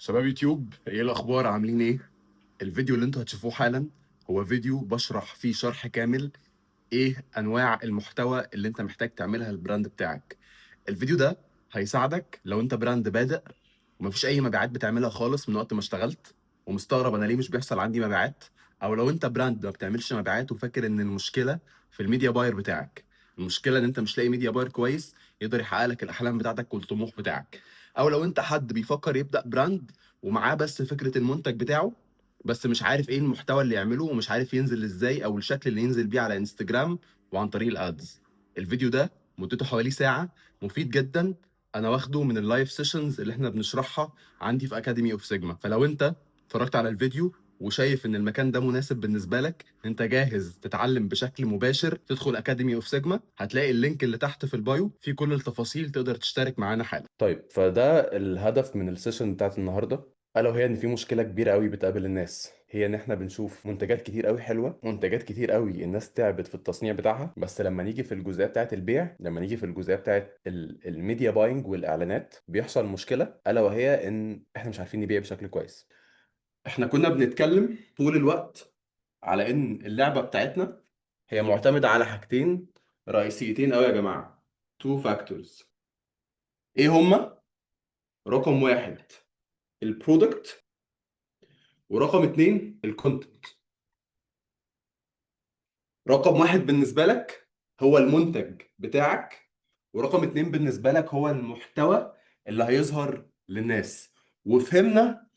شباب يوتيوب، ايه الاخبار؟ عاملين ايه؟ الفيديو اللي انتوا هتشوفوه حالا هو فيديو بشرح فيه شرح كامل ايه انواع المحتوى اللي انت محتاج تعملها للبراند بتاعك. الفيديو ده هيساعدك لو انت براند بادئ ومفيش اي مبيعات بتعملها خالص من وقت ما اشتغلت ومستغرب انا ليه مش بيحصل عندي مبيعات، او لو انت براند ما بتعملش مبيعات وفاكر ان المشكله في الميديا باير بتاعك. المشكله ان انت مش لاقي ميديا باير كويس يقدر يحقق لك الاحلام بتاعتك والطموح بتاعك. او لو انت حد بيفكر يبدا براند ومعاه بس فكره المنتج بتاعه، بس مش عارف ايه المحتوى اللي يعمله ومش عارف ينزل ازاي او الشكل اللي ينزل بيه على انستجرام وعن طريق الادز. الفيديو ده مدته حوالي ساعه، مفيد جدا. انا واخده من اللايف سيشنز اللي احنا بنشرحها عندي في اكاديمي اوف سيجما. فلو انت اتفرجت على الفيديو وشايف ان المكان ده مناسب بالنسبه لك، انت جاهز تتعلم بشكل مباشر، تدخل اكاديمي اوف سيجما. هتلاقي اللينك اللي تحت في البايو فيه كل التفاصيل، تقدر تشترك معانا حالا. طيب، فده الهدف من السيشن بتاعت النهارده، الا وهي ان في مشكله كبيره قوي بتقابل الناس، هي ان احنا بنشوف منتجات كتير قوي حلوه، منتجات كتير قوي الناس تعبت في التصنيع بتاعها، بس لما نيجي في الجزئيه بتاعت البيع، لما نيجي في الجزئيه بتاعت الميديا باينج والاعلانات، بيحصل مشكله، الا وهي ان احنا مش عارفين نبيع بشكل كويس. احنا كنا بنتكلم طول الوقت على ان اللعبه بتاعتنا هي معتمده على حاجتين رئيسيتين قوي يا جماعه. تو فاكتورز. ايه هما؟ رقم واحد البرودكت، ورقم اتنين الكونتنت. رقم واحد بالنسبة لك هو المنتج بتاعك، ورقم اتنين بالنسبة لك هو المحتوى اللي هيظهر للناس. وفهمنا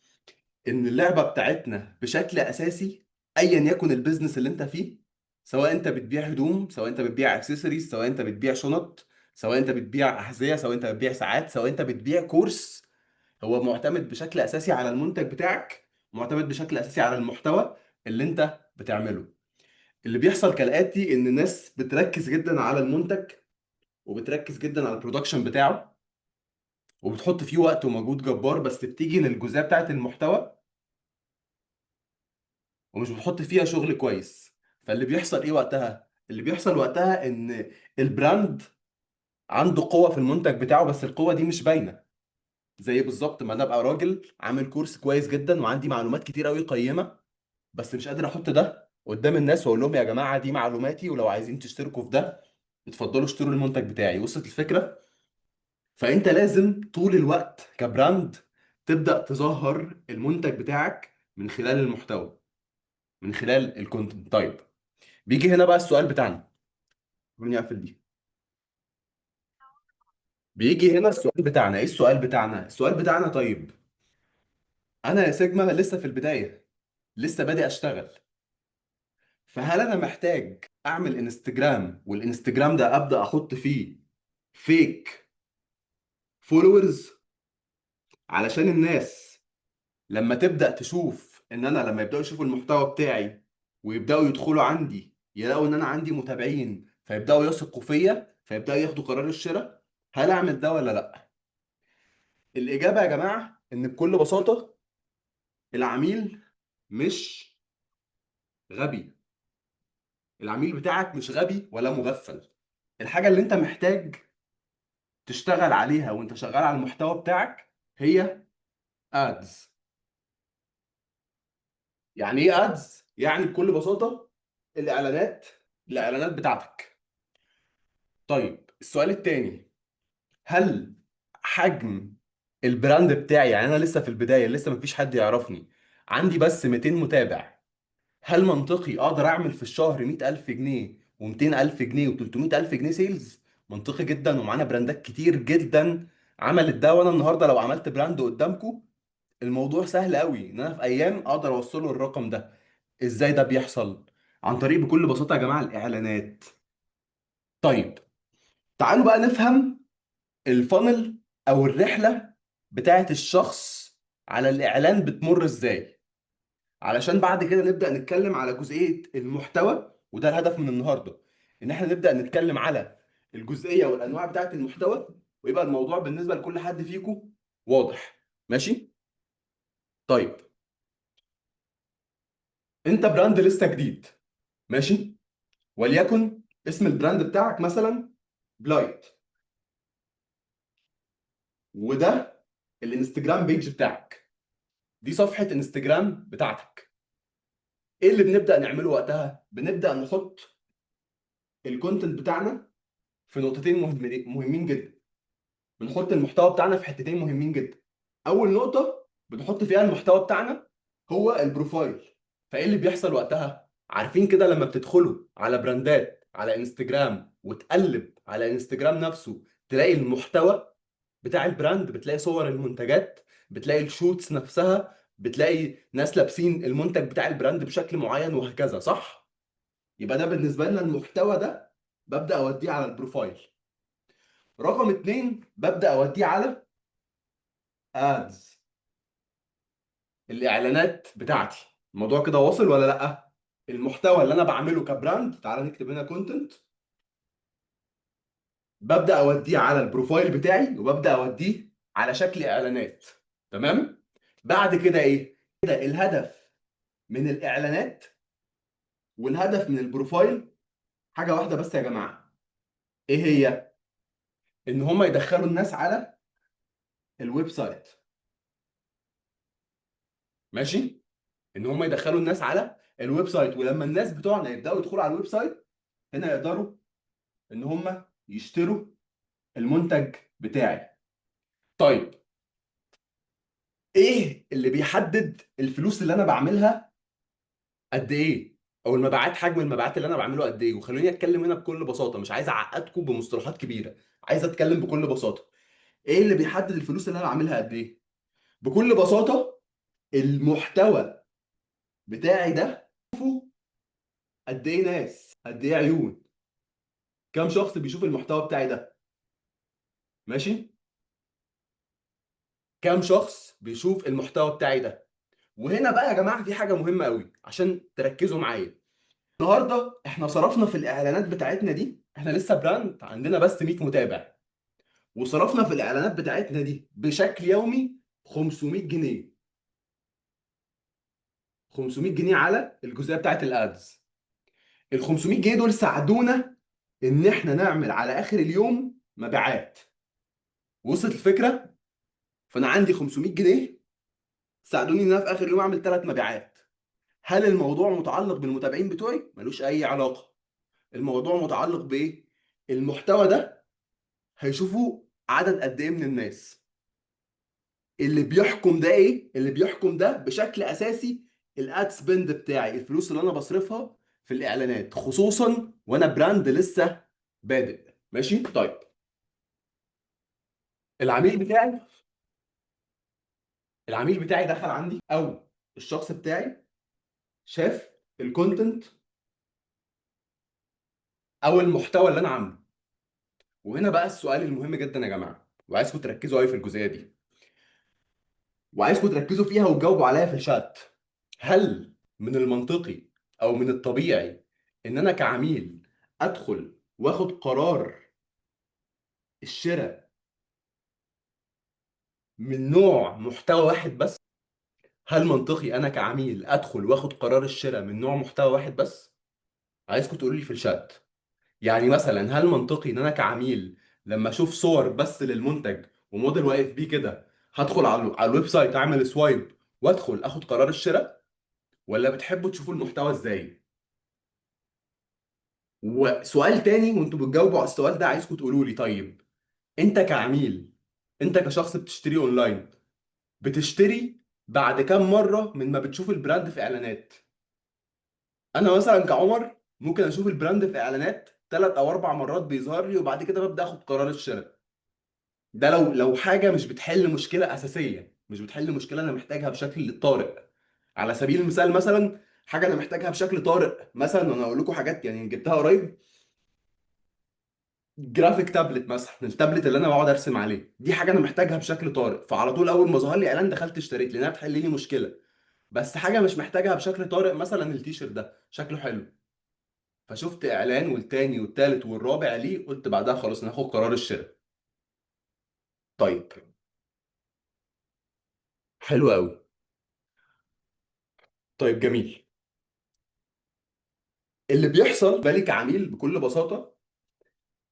ان اللعبة بتاعتنا بشكل اساسي ايا يكن البيزنس اللي انت فيه، سواء انت بتبيع هدوم، سواء انت بتبيع اكسسوارز، سواء انت بتبيع شنط، سواء انت بتبيع احذية، سواء انت بتبيع ساعات، سواء انت بتبيع كورس، هو معتمد بشكل اساسي على المنتج بتاعك، معتمد بشكل اساسي على المحتوى اللي انت بتعمله. اللي بيحصل كالاتي ان الناس بتركز جدا على المنتج، وبتركز جدا على البرودكشن بتاعه، وبتحط فيه وقت ومجهود جبار، بس بتيجي للجزئيه بتاعت المحتوى ومش بتحط فيها شغل كويس. فاللي بيحصل ايه وقتها؟ اللي بيحصل وقتها ان البراند عنده قوه في المنتج بتاعه، بس القوه دي مش باينه. زي بالظبط ما انا ابقى راجل عامل كورس كويس جدا وعندي معلومات كتير قوي قيمه، بس مش قادر احط ده قدام الناس واقول لهم يا جماعه دي معلوماتي، ولو عايزين تشتركوا في ده اتفضلوا اشتروا المنتج بتاعي. وصلت الفكره؟ فانت لازم طول الوقت كبراند تبدا تظهر المنتج بتاعك من خلال المحتوى، من خلال الكونتنت. طيب، بيجي هنا بقى السؤال بتاعنا. خليني اقفل دي. بيجي هنا السؤال بتاعنا. ايه السؤال بتاعنا؟ السؤال بتاعنا طيب، انا يا سيجما لسه في البدايه، لسه بادئ اشتغل، فهل انا محتاج اعمل انستجرام والانستجرام ده ابدا احط فيه فيك فولورز علشان الناس لما تبدأ تشوف ان انا، لما يبدأوا يشوفوا المحتوى بتاعي ويبدأوا يدخلوا عندي يلاقوا ان انا عندي متابعين، فيبدأوا يثقوا فيا، فيبدأوا ياخدوا قرار الشراء؟ هل اعمل ده ولا لا؟ الإجابة يا جماعة ان بكل بساطة العميل مش غبي. العميل بتاعك مش غبي ولا مغفل. الحاجة اللي انت محتاج تشتغل عليها وانت شغال على المحتوى بتاعك هي ادز. يعني ايه ادز؟ يعني بكل بساطة الاعلانات، الاعلانات بتاعتك. طيب، السؤال التاني، هل حجم البراند بتاعي، يعني انا لسه في البدايه، لسه مفيش حد يعرفني، عندي بس 200 متابع، هل منطقي اقدر اعمل في الشهر 100,000 جنيه و200,000 جنيه و300,000 جنيه سيلز؟ منطقي جدا، ومعانا براندات كتير جدا عملت ده. وانا النهارده لو عملت براند قدامكم الموضوع سهل قوي ان انا في ايام اقدر اوصله الرقم ده. ازاي ده بيحصل؟ عن طريق بكل بساطه يا جماعه الاعلانات. طيب، تعالوا بقى نفهم الفانل او الرحله بتاعت الشخص على الاعلان بتمر ازاي، علشان بعد كده نبدا نتكلم على جزئيه المحتوى. وده الهدف من النهارده، ان احنا نبدا نتكلم على الجزئيه والانواع بتاعت المحتوى، ويبقى الموضوع بالنسبه لكل حد فيكم واضح. ماشي؟ طيب، انت براند لسه جديد، ماشي، وليكن اسم البراند بتاعك مثلا بلايت، وده الانستجرام بيج بتاعك. دي صفحه انستجرام بتاعتك. ايه اللي بنبدا نعمله وقتها؟ بنبدا نحط الكونتنت بتاعنا في نقطتين مهمين جدا. بنحط المحتوى بتاعنا في حتتين مهمين جدا. اول نقطه بنحط فيها المحتوى بتاعنا هو البروفايل. فايه اللي بيحصل وقتها؟ عارفين كده لما بتدخلوا على براندات على انستجرام وتقلب على انستجرام نفسه، تلاقي المحتوى بتاع البراند، بتلاقي صور المنتجات، بتلاقي الشوتس نفسها، بتلاقي ناس لابسين المنتج بتاع البراند بشكل معين وهكذا، صح؟ يبقى ده بالنسبه لنا المحتوى ده ببدا اوديه على البروفايل. رقم اتنين ببدا اوديه على ادز، الاعلانات بتاعتي. الموضوع كده واصل ولا لا؟ المحتوى اللي انا بعمله كبراند، تعالى نكتب هنا كونتنت، ببدا اوديه على البروفايل بتاعي وببدا اوديه على شكل اعلانات. تمام. بعد كده ايه؟ كده الهدف من الاعلانات والهدف من البروفايل حاجه واحده بس يا جماعه. ايه هي؟ ان هم يدخلوا الناس على الويب سايت. ماشي. ان هم يدخلوا الناس على الويب سايت، ولما الناس بتوعنا يبداوا يدخلوا على الويب سايت هنا يقدروا ان هم يشتروا المنتج بتاعي. طيب، ايه اللي بيحدد الفلوس اللي انا بعملها قد ايه؟ او المبيعات، حجم المبيعات اللي انا بعمله قد ايه؟ وخلوني اتكلم هنا بكل بساطه، مش عايز اعقدكم بمصطلحات كبيره، عايز اتكلم بكل بساطه. ايه اللي بيحدد الفلوس اللي انا بعملها قد ايه؟ بكل بساطه، المحتوى بتاعي ده شوفوا قد ايه ناس، قد ايه عيون، كام شخص بيشوف المحتوى بتاعي ده. ماشي. كام شخص بيشوف المحتوى بتاعي ده. وهنا بقى يا جماعه في حاجه مهمه قوي عشان تركزوا معايا. النهارده احنا صرفنا في الاعلانات بتاعتنا دي، احنا لسه براند عندنا بس 100 متابع، وصرفنا في الاعلانات بتاعتنا دي بشكل يومي 500 جنيه. 500 جنيه على الجزئيه بتاعت الادز. ال 500 جنيه دول ساعدونا ان احنا نعمل على اخر اليوم مبيعات. وصلت الفكره؟ فانا عندي 500 جنيه ساعدوني ان انا في اخر اليوم اعمل 3 مبيعات. هل الموضوع متعلق بالمتابعين بتوعي؟ ملوش اي علاقه. الموضوع متعلق بايه؟ المحتوى ده هيشوفوا عدد قد ايه من الناس. اللي بيحكم ده ايه؟ اللي بيحكم ده بشكل اساسي الاد سبند بتاعي، الفلوس اللي انا بصرفها في الاعلانات، خصوصا وانا براند لسه بادئ. ماشي. طيب، العميل بتاعي العميل بتاعي دخل عندي، او الشخص بتاعي شاف الكونتنت او المحتوى اللي انا عامله. وهنا بقى السؤال المهم جدا يا جماعه، وعايزكم تركزوا قوي في الجزئيه دي، وعايزكم تركزوا فيها وتجاوبوا عليا في الشات. هل من المنطقي او من الطبيعي ان انا كعميل ادخل واخد قرار الشراء من نوع محتوى واحد بس؟ هل منطقي انا كعميل ادخل واخد قرار الشراء من نوع محتوى واحد بس؟ عايزكم تقولوا لي في الشات. يعني مثلا هل منطقي ان انا كعميل لما اشوف صور بس للمنتج وموديل واقف بيه كده هدخل على الويب سايت اعمل سوايب وادخل اخد قرار الشراء؟ ولا بتحبوا تشوفوا المحتوى ازاي؟ وسؤال تاني وانتوا بتجاوبوا على السؤال ده، عايزكم تقولوا لي طيب، انت كعميل، انت كشخص بتشتري اونلاين، بتشتري بعد كام مرة من ما بتشوف البراند في اعلانات؟ انا مثلا كعمر ممكن اشوف البراند في اعلانات 3 او 4 مرات بيظهر لي، وبعد كده ببدأ اخد قرار الشراء. ده لو حاجة مش بتحل مشكلة اساسية، مش بتحل مشكلة انا محتاجها بشكل طارئ. على سبيل المثال مثلا، حاجة انا محتاجها بشكل طارئ مثلا، وانا اقول لكم حاجات يعني جبتها قريب، جرافيك تابلت مثلا، التابلت اللي انا بقعد ارسم عليه، دي حاجه انا محتاجها بشكل طارئ، فعلى طول اول ما ظهر لي اعلان دخلت اشتريت لانها بتحل لي مشكله. بس حاجه مش محتاجها بشكل طارئ، مثلا التيشيرت ده شكله حلو، فشفت اعلان والتاني والتالت والرابع ليه، قلت بعدها خلاص انا هاخد قرار الشراء. طيب، حلو قوي. طيب جميل. اللي بيحصل بالي كعميل بكل بساطه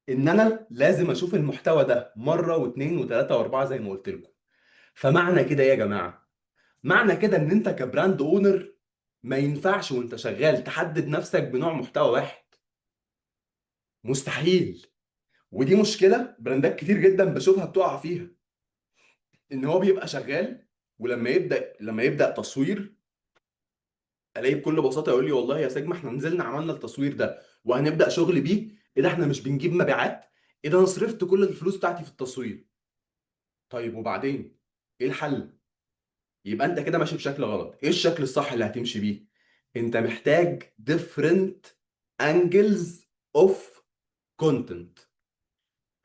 ان انا لازم اشوف المحتوى ده مره واثنين وثلاثه واربعه زي ما قلت لكم. فمعنى كده إيه يا جماعه؟ معنى كده ان انت كبراند اونر ما ينفعش وانت شغال تحدد نفسك بنوع محتوى واحد. مستحيل. ودي مشكله براندات كتير جدا بشوفها بتقع فيها، ان هو بيبقى شغال ولما يبدا تصوير الاقيه بكل بساطه يقول لي والله يا سيجما احنا نزلنا عملنا التصوير ده وهنبدا شغل بيه. ايه ده، احنا مش بنجيب مبيعات؟ ايه ده، انا صرفت كل الفلوس بتاعتي في التصوير. طيب وبعدين ايه الحل؟ يبقى انت كده ماشي بشكل غلط. ايه الشكل الصح اللي هتمشي بيه؟ انت محتاج different angles of content،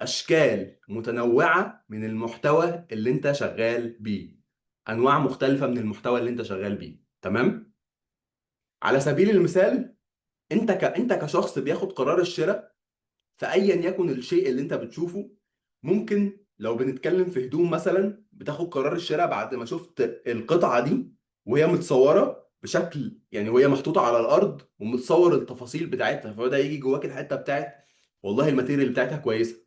اشكال متنوعه من المحتوى اللي انت شغال بيه، انواع مختلفه من المحتوى اللي انت شغال بيه. تمام. على سبيل المثال، انت كشخص بياخد قرار الشراء في ايا يكن الشيء اللي انت بتشوفه. ممكن لو بنتكلم في هدوم مثلا، بتاخد قرار الشراء بعد ما شفت القطعه دي وهي متصوره بشكل، يعني وهي محطوطه على الارض ومتصور التفاصيل بتاعتها، فده يجي جواك الحته بتاعت والله الماتيريال بتاعتها كويسه.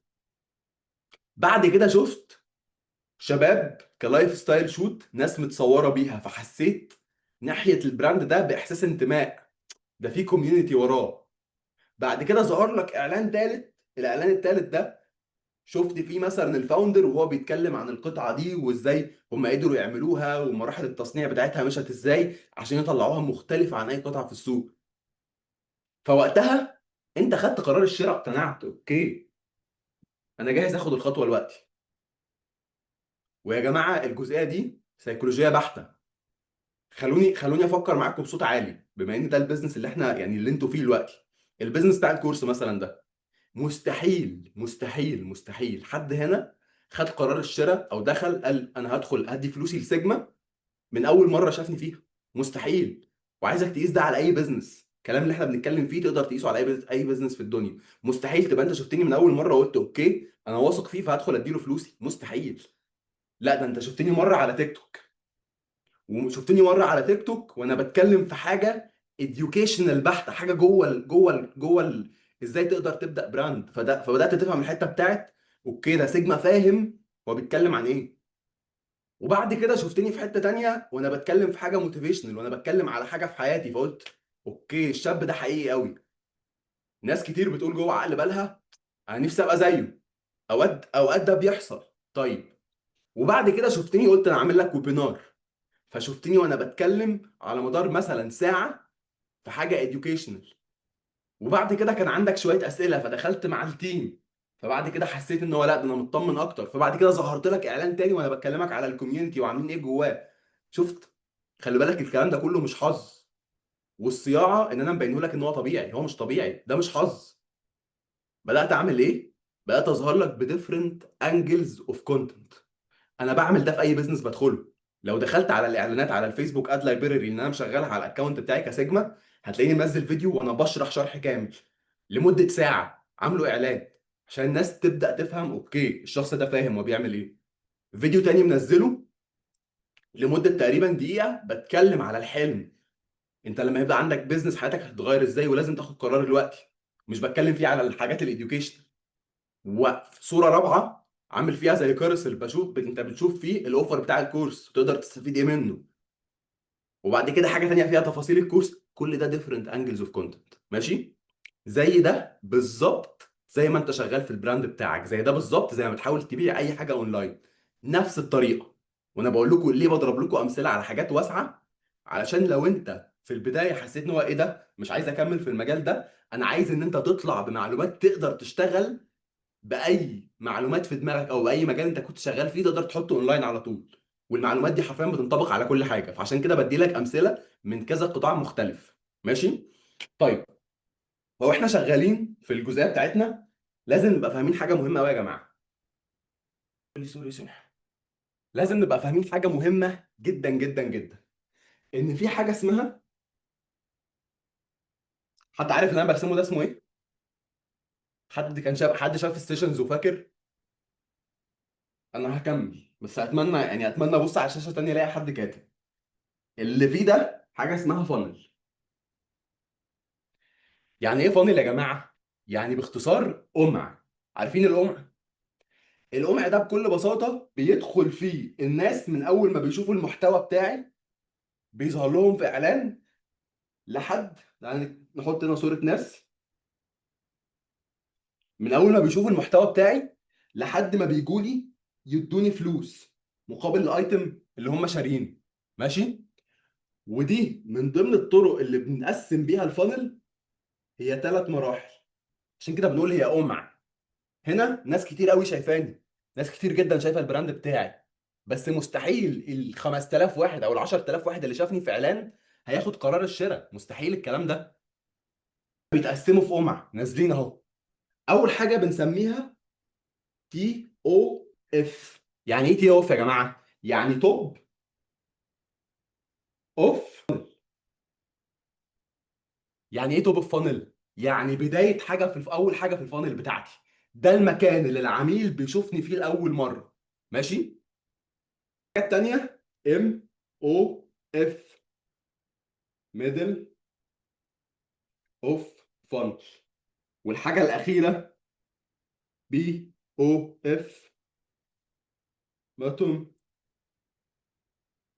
بعد كده شفت شباب كلايف ستايل شوت ناس متصوره بيها، فحسيت ناحيه البراند ده باحساس انتماء، ده في كوميونتي وراه. بعد كده ظهر لك اعلان ثالث، الاعلان الثالث ده شفت فيه مثلا الفاوندر وهو بيتكلم عن القطعه دي وازاي هم قدروا يعملوها ومراحل التصنيع بتاعتها مشت ازاي عشان يطلعوها مختلفه عن اي قطعه في السوق. فوقتها انت خدت قرار الشراء، اقتنعت، اوكي انا جاهز اخد الخطوه دلوقتي. ويا جماعه الجزئيه دي سيكولوجيه بحته. خلوني افكر معاكم بصوت عالي، بما ان ده البيزنس اللي احنا يعني اللي انتوا فيه دلوقتي. البيزنس بتاع الكورس مثلا ده، مستحيل مستحيل مستحيل حد هنا خد قرار الشراء او دخل قال انا هدخل هدي فلوسي لسيجما من اول مره شافني فيها. مستحيل. وعايزك تقيس ده على اي بزنس. الكلام اللي احنا بنتكلم فيه تقدر تقيسه على اي بزنس في الدنيا. مستحيل تبقى انت شفتني من اول مره وقلت اوكي انا واثق فيه فهدخل اديله فلوسي. مستحيل. لا، ده انت شفتني مره على تيك توك، وشفتني مره على تيك توك وانا بتكلم في حاجه educational بحته، حاجه ازاي تقدر تبدا براند. فبدات تفهم الحته بتاعت اوكي ده سيجما فاهم هو بيتكلم عن ايه. وبعد كده شفتني في حته تانية وانا بتكلم في حاجه موتيفيشنال وانا بتكلم على حاجه في حياتي، فقلت اوكي الشاب ده حقيقي قوي. ناس كتير بتقول جوه عقل بالها انا نفسي ابقى زيه. اوقات ده بيحصل. طيب. وبعد كده شفتني قلت انا عامل لك ويبينار، فشفتني وانا بتكلم على مدار مثلا ساعه في حاجه educational. وبعد كده كان عندك شويه اسئله فدخلت مع التيم، فبعد كده حسيت ان هو لا ده انا مطمن اكتر، فبعد كده ظهرت لك اعلان تاني وانا بكلمك على الكوميونتي وعاملين ايه جواه. شفت؟ خلي بالك الكلام ده كله مش حظ. والصياعه ان انا مبينه لك ان هو طبيعي، هو مش طبيعي، ده مش حظ. بدات اعمل ايه؟ بدات اظهر لك بديفرنت انجلز اوف كونتنت. انا بعمل ده في اي بزنس بدخله. لو دخلت على الاعلانات على الفيسبوك اد لايبراري اللي انا مشغلها على الاكونت بتاعي كسيجما، هتلاقيني منزل فيديو وانا بشرح شرح كامل لمده ساعه عامله اعلان عشان الناس تبدا تفهم اوكي الشخص ده فاهم هو بيعمل ايه. فيديو تاني منزله لمده تقريبا دقيقه بتكلم على الحلم. انت لما يبقى عندك بيزنس حياتك هتتغير ازاي ولازم تاخد قرار دلوقتي. مش بتكلم فيه على الحاجات الاديوكيشن. وصوره رابعه عامل فيها زي كارسل بشوف انت بتشوف فيه الاوفر بتاع الكورس تقدر تستفيد ايه منه. وبعد كده حاجه تانية فيها تفاصيل الكورس. كل ده ديفرنت انجلز اوف كونتنت. ماشي. زي ده بالظبط زي ما انت شغال في البراند بتاعك، زي ده بالظبط زي ما بتحاول تبيع اي حاجه اونلاين. نفس الطريقه. وانا بقول لكم ليه بضرب لكم امثله على حاجات واسعه، علشان لو انت في البدايه حسيت ان هو ايه ده مش عايز اكمل في المجال ده، انا عايز ان انت تطلع بمعلومات تقدر تشتغل باي معلومات في دماغك او باي مجال انت كنت شغال فيه تقدر تحطه اونلاين على طول. والمعلومات دي حرفيا بتنطبق على كل حاجه، فعشان كده بدي لك امثله من كذا قطاع مختلف. ماشي. طيب. هو احنا شغالين في الجزئيه بتاعتنا لازم نبقى فاهمين حاجه مهمه قوي يا جماعه. سوري سوري. لازم نبقى فاهمين حاجه مهمه جدا جدا جدا، ان في حاجه اسمها، حد عارف اللي انا برسمه ده اسمه ايه؟ حد شاف السيشنز وفاكر؟ انا هكمل بس اتمنى يعني اتمنى ابص على الشاشه تانية الاقي حد كاتب. اللي فيه ده حاجه اسمها فانل. يعني ايه فانل يا جماعه؟ يعني باختصار قمع. عارفين القمع؟ القمع ده بكل بساطه بيدخل فيه الناس من اول ما بيشوفوا المحتوى بتاعي بيظهر لهم في اعلان لحد يعني نحط هنا صوره ناس، من اول ما بيشوفوا المحتوى بتاعي لحد ما بيجوا لي يدوني فلوس مقابل الايتم اللي هم شارينه. ماشي. ودي من ضمن الطرق اللي بنقسم بيها الفانل، هي 3 مراحل. عشان كده بنقول هي قمع. هنا ناس كتير قوي شايفاني، ناس كتير جدا شايفه البراند بتاعي، بس مستحيل ال 5000 واحد او ال 10000 واحد اللي شافني في اعلان هياخد قرار الشراء. مستحيل الكلام ده. بيتقسموا في قمع نازلين اهو. اول حاجه بنسميها تي او اف. يعني ايه تي او اف يا جماعه؟ يعني توب اوف. يعني ايه توب اوف فانل؟ يعني بدايه حاجه في اول حاجه في الفانل بتاعتي. ده المكان اللي العميل بيشوفني فيه لاول مره. ماشي. الحاجه الثانيه ام او اف، ميدل اوف فانل. والحاجه الاخيره بي او اف، باتوم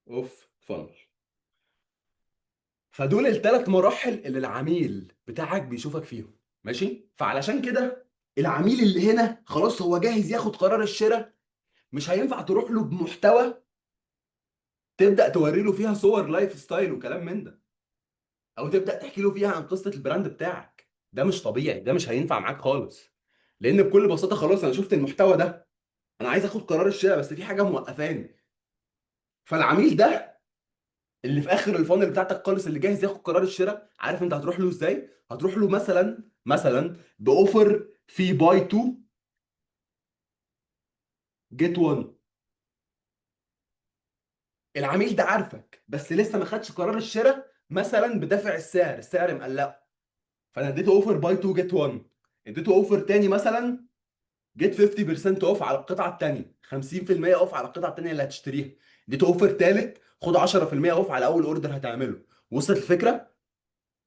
اوف فانل. فدول ال3 مراحل اللي العميل بتاعك بيشوفك فيهم. ماشي. فعلشان كده العميل اللي هنا خلاص هو جاهز ياخد قرار الشراء، مش هينفع تروح له بمحتوى تبدا توري له فيها صور لايف ستايل وكلام من ده، او تبدا تحكي له فيها عن قصه البراند بتاعك. ده مش طبيعي، ده مش هينفع معاك خالص. لان بكل بساطه خلاص انا شفت المحتوى ده، انا عايز اخد قرار الشراء بس في حاجه موقفاني. فالعميل ده اللي في اخر الفانل بتاعتك خالص اللي جاهز ياخد قرار الشراء، عارف انت هتروح له ازاي؟ هتروح له مثلا باوفر في باي 2 جيت 1. العميل ده عارفك بس لسه ما خدش قرار الشراء، مثلا بدافع السعر مقلقه، فانا اديته اوفر باي 2 جيت 1. اديته اوفر تاني مثلا جيت 50% اوف على القطعه الثانيه، 50% اوف على القطعه الثانيه اللي هتشتريها. اديته اوفر ثالث خد 10% اوف على اول اوردر هتعمله. وصلت الفكره؟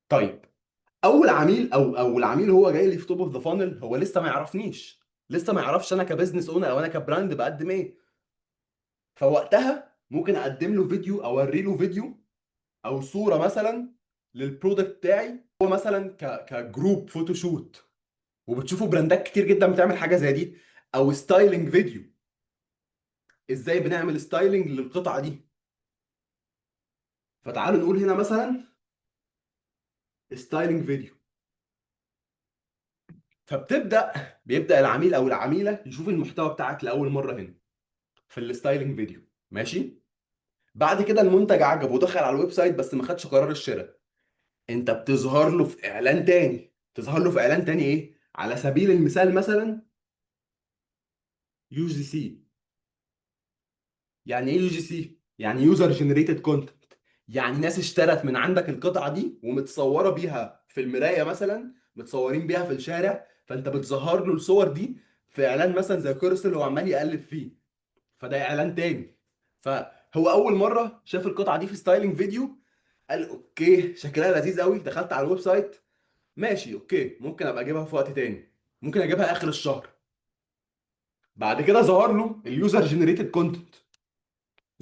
طيب، اول عميل او العميل هو جاي لي في توب اوف ذا فانل، هو لسه ما يعرفنيش، لسه ما يعرفش انا كبزنس اونر او انا كبراند بقدم ايه. فوقتها ممكن اقدم له فيديو، اوري له فيديو او صوره مثلا للبرودكت بتاعي، هو مثلا كجروب فوتوشوت. وبتشوفوا براندات كتير جدا بتعمل حاجه زي دي. او ستايلينج فيديو، ازاي بنعمل ستايلينج للقطعه دي. فتعالوا نقول هنا مثلا ستايلينج فيديو. بيبدا العميل او العميله يشوف المحتوى بتاعك لاول مره هنا في الستايلينج فيديو. ماشي. بعد كده المنتج عجبه ودخل على الويب سايت بس ما خدش قرار الشراء. انت بتظهر له في اعلان تاني. تظهر له في اعلان تاني ايه؟ على سبيل المثال مثلا يو جي سي. يعني ايه يو جي سي؟ يعني يوزر جنريتد كونتنت. يعني ناس اشترت من عندك القطعه دي ومتصوره بيها في المرايه مثلا، متصورين بيها في الشارع، فانت بتظهر له الصور دي في اعلان مثلا زي كورسل هو عمال يقلب فيه. فده اعلان تاني. فهو اول مره شاف القطعه دي في ستايلينج فيديو، قال اوكي شكلها لذيذ قوي، دخلت على الويب سايت، ماشي اوكي ممكن ابقى اجيبها في وقت تاني، ممكن اجيبها اخر الشهر. بعد كده ظهر له اليوزر جنريتد كونتنت،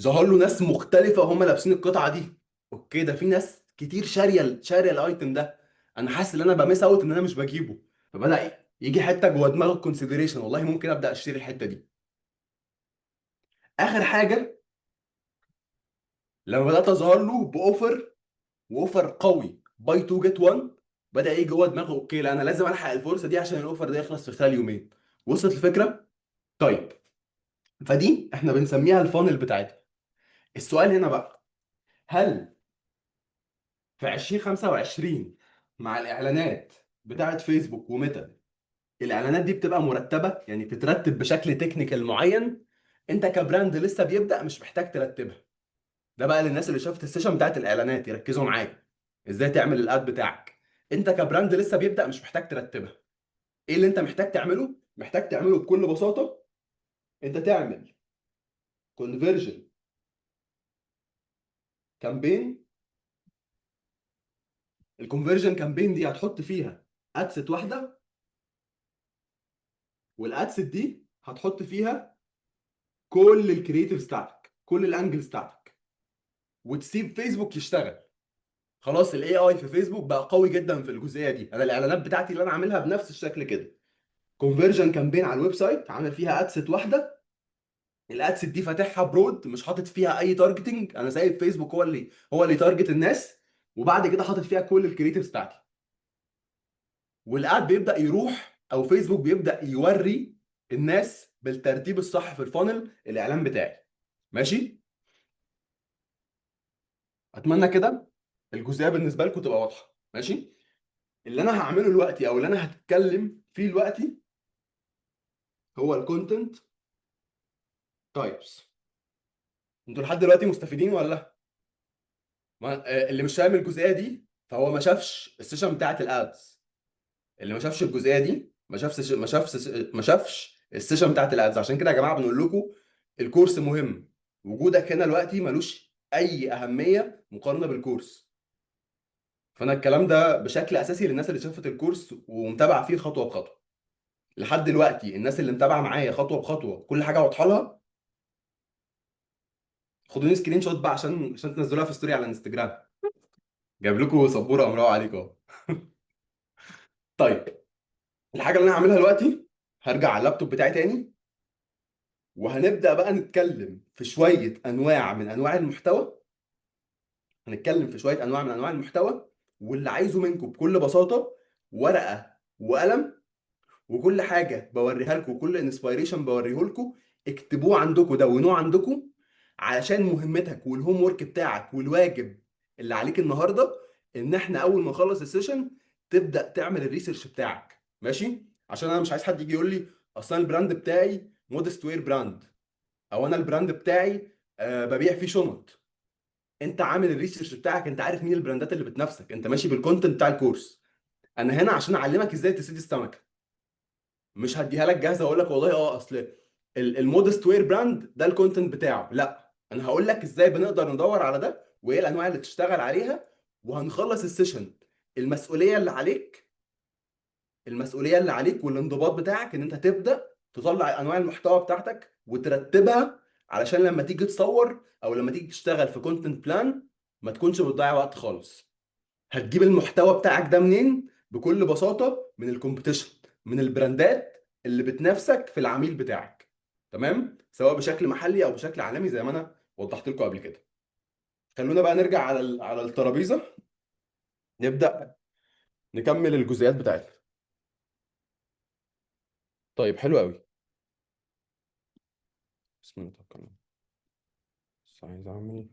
ظهر له ناس مختلفه هم لابسين القطعه دي. اوكي ده في ناس كتير شاريه الايتم ده، انا حاسس ان انا بمس اوت ان انا مش بجيبه. فبدا يجي حته جوه دماغك كونسيدريشن، والله ممكن ابدا اشتري الحته دي. اخر حاجه لما بدات اظهر له باوفر، واوفر قوي باي 2 جيت 1، بدا يجي جوه دماغه اوكي لا انا لازم الحق الفرصه دي عشان الاوفر ده يخلص في خلال يومين. وصلت الفكره؟ طيب، فدي احنا بنسميها الفانل بتاعتها. السؤال هنا بقى، هل في 2025 مع الاعلانات بتاعت فيسبوك وميتا، الاعلانات دي بتبقى مرتبه؟ يعني بتترتب بشكل تكنيكال معين؟ انت كبراند لسه بيبدا مش محتاج ترتبها. ده بقى للناس اللي شافت السيشن بتاعت الاعلانات يركزوا معايا ازاي تعمل الاد بتاعك. انت كبراند لسه بيبدا مش محتاج ترتبها. ايه اللي انت محتاج تعمله؟ محتاج تعمله بكل بساطه، انت تعمل كونفرجن كامبين. الكونفرجن كامبين دي هتحط فيها ادست واحده، والادست دي هتحط فيها كل الكرييتيفز بتاعتك، كل الانجلز بتاعتك. وتسيب فيسبوك يشتغل. خلاص الاي اي في فيسبوك بقى قوي جدا في الجزئيه دي. انا الاعلانات بتاعتي اللي انا عاملها بنفس الشكل كده، كونفرجن كامبين على الويب سايت، عامل فيها ادست واحده، الادست دي فاتحها برود، مش حاطط فيها اي تارجتنج، انا سايب فيسبوك هو اللي يتارجت الناس، وبعد كده حاطط فيها كل الكريتيفز بتاعتي. والاد بيبدا يروح، او فيسبوك بيبدا يوري الناس بالترتيب الصح في الفانل الاعلان بتاعي. ماشي، اتمنى كده الجزئيه بالنسبه لكم تبقى واضحه. ماشي، اللي انا هعمله دلوقتي او اللي انا هتكلم فيه دلوقتي هو الكونتنت تايبس. انتوا لحد دلوقتي مستفيدين ولا لا؟ اللي مش فاهم الجزئيه دي فهو ما شافش السيشن بتاعت الادز. اللي ما شافش الجزئيه دي ما شافش السيشن بتاعت الادز. عشان كده يا جماعه بنقول لكم الكورس مهم، وجودك هنا دلوقتي ملوش اي اهميه مقارنه بالكورس. فانا الكلام ده بشكل اساسي للناس اللي شافت الكورس ومتابعه فيه خطوه بخطوه. لحد دلوقتي الناس اللي متابعه معايا خطوه بخطوه كل حاجه واضحه لها. خدوني سكرين شوت بقى عشان تنزلوها في ستوري على الانستجرام. جايب لكم سبوره امراء عليكم اهو. طيب، الحاجه اللي انا هعملها دلوقتي، هرجع على اللابتوب بتاعي تاني، وهنبدا بقى نتكلم في شويه انواع من انواع المحتوى. هنتكلم في شويه انواع من انواع المحتوى، واللي عايزه منكم بكل بساطه ورقه وقلم، وكل حاجه بوريها لكم وكل انسبيريشن بوريه لكم اكتبوه عندكم، دونوه عندكم، علشان مهمتك والهوم ورك بتاعك والواجب اللي عليك النهارده ان احنا اول ما نخلص السيشن تبدا تعمل الريسيرش بتاعك. ماشي، عشان انا مش عايز حد يجي يقول لي اصلا البراند بتاعي مودست وير براند، او انا البراند بتاعي ببيع فيه شنط. انت عامل الريسيرش بتاعك، انت عارف مين البراندات اللي بتنافسك، انت ماشي بالكونتنت بتاع الكورس. انا هنا عشان اعلمك ازاي تسيد السمكه، مش هديها لك جاهزه واقول لك والله اصل المودست وير براند ده الكونتنت بتاعه. لا، انا هقول لك ازاي بنقدر ندور على ده وايه الانواع اللي تشتغل عليها، وهنخلص السيشن. المسؤوليه اللي عليك المسؤوليه اللي عليك والانضباط بتاعك ان انت تبدا تطلع انواع المحتوى بتاعتك وترتبها، علشان لما تيجي تصور او لما تيجي تشتغل في كونتنت بلان ما تكونش بتضيع وقت خالص. هتجيب المحتوى بتاعك ده منين؟ بكل بساطة من الكومبيتيشن، من البراندات اللي بتنافسك في العميل بتاعك. تمام؟ سواء بشكل محلي او بشكل عالمي زي ما انا وضحت لكم قبل كده. خلونا بقى نرجع على الترابيزة، نبدأ نكمل الجزئيات بتاعتنا. طيب حلو قوي. بسم الله الرحمن الرحيم. بس عايز اعمل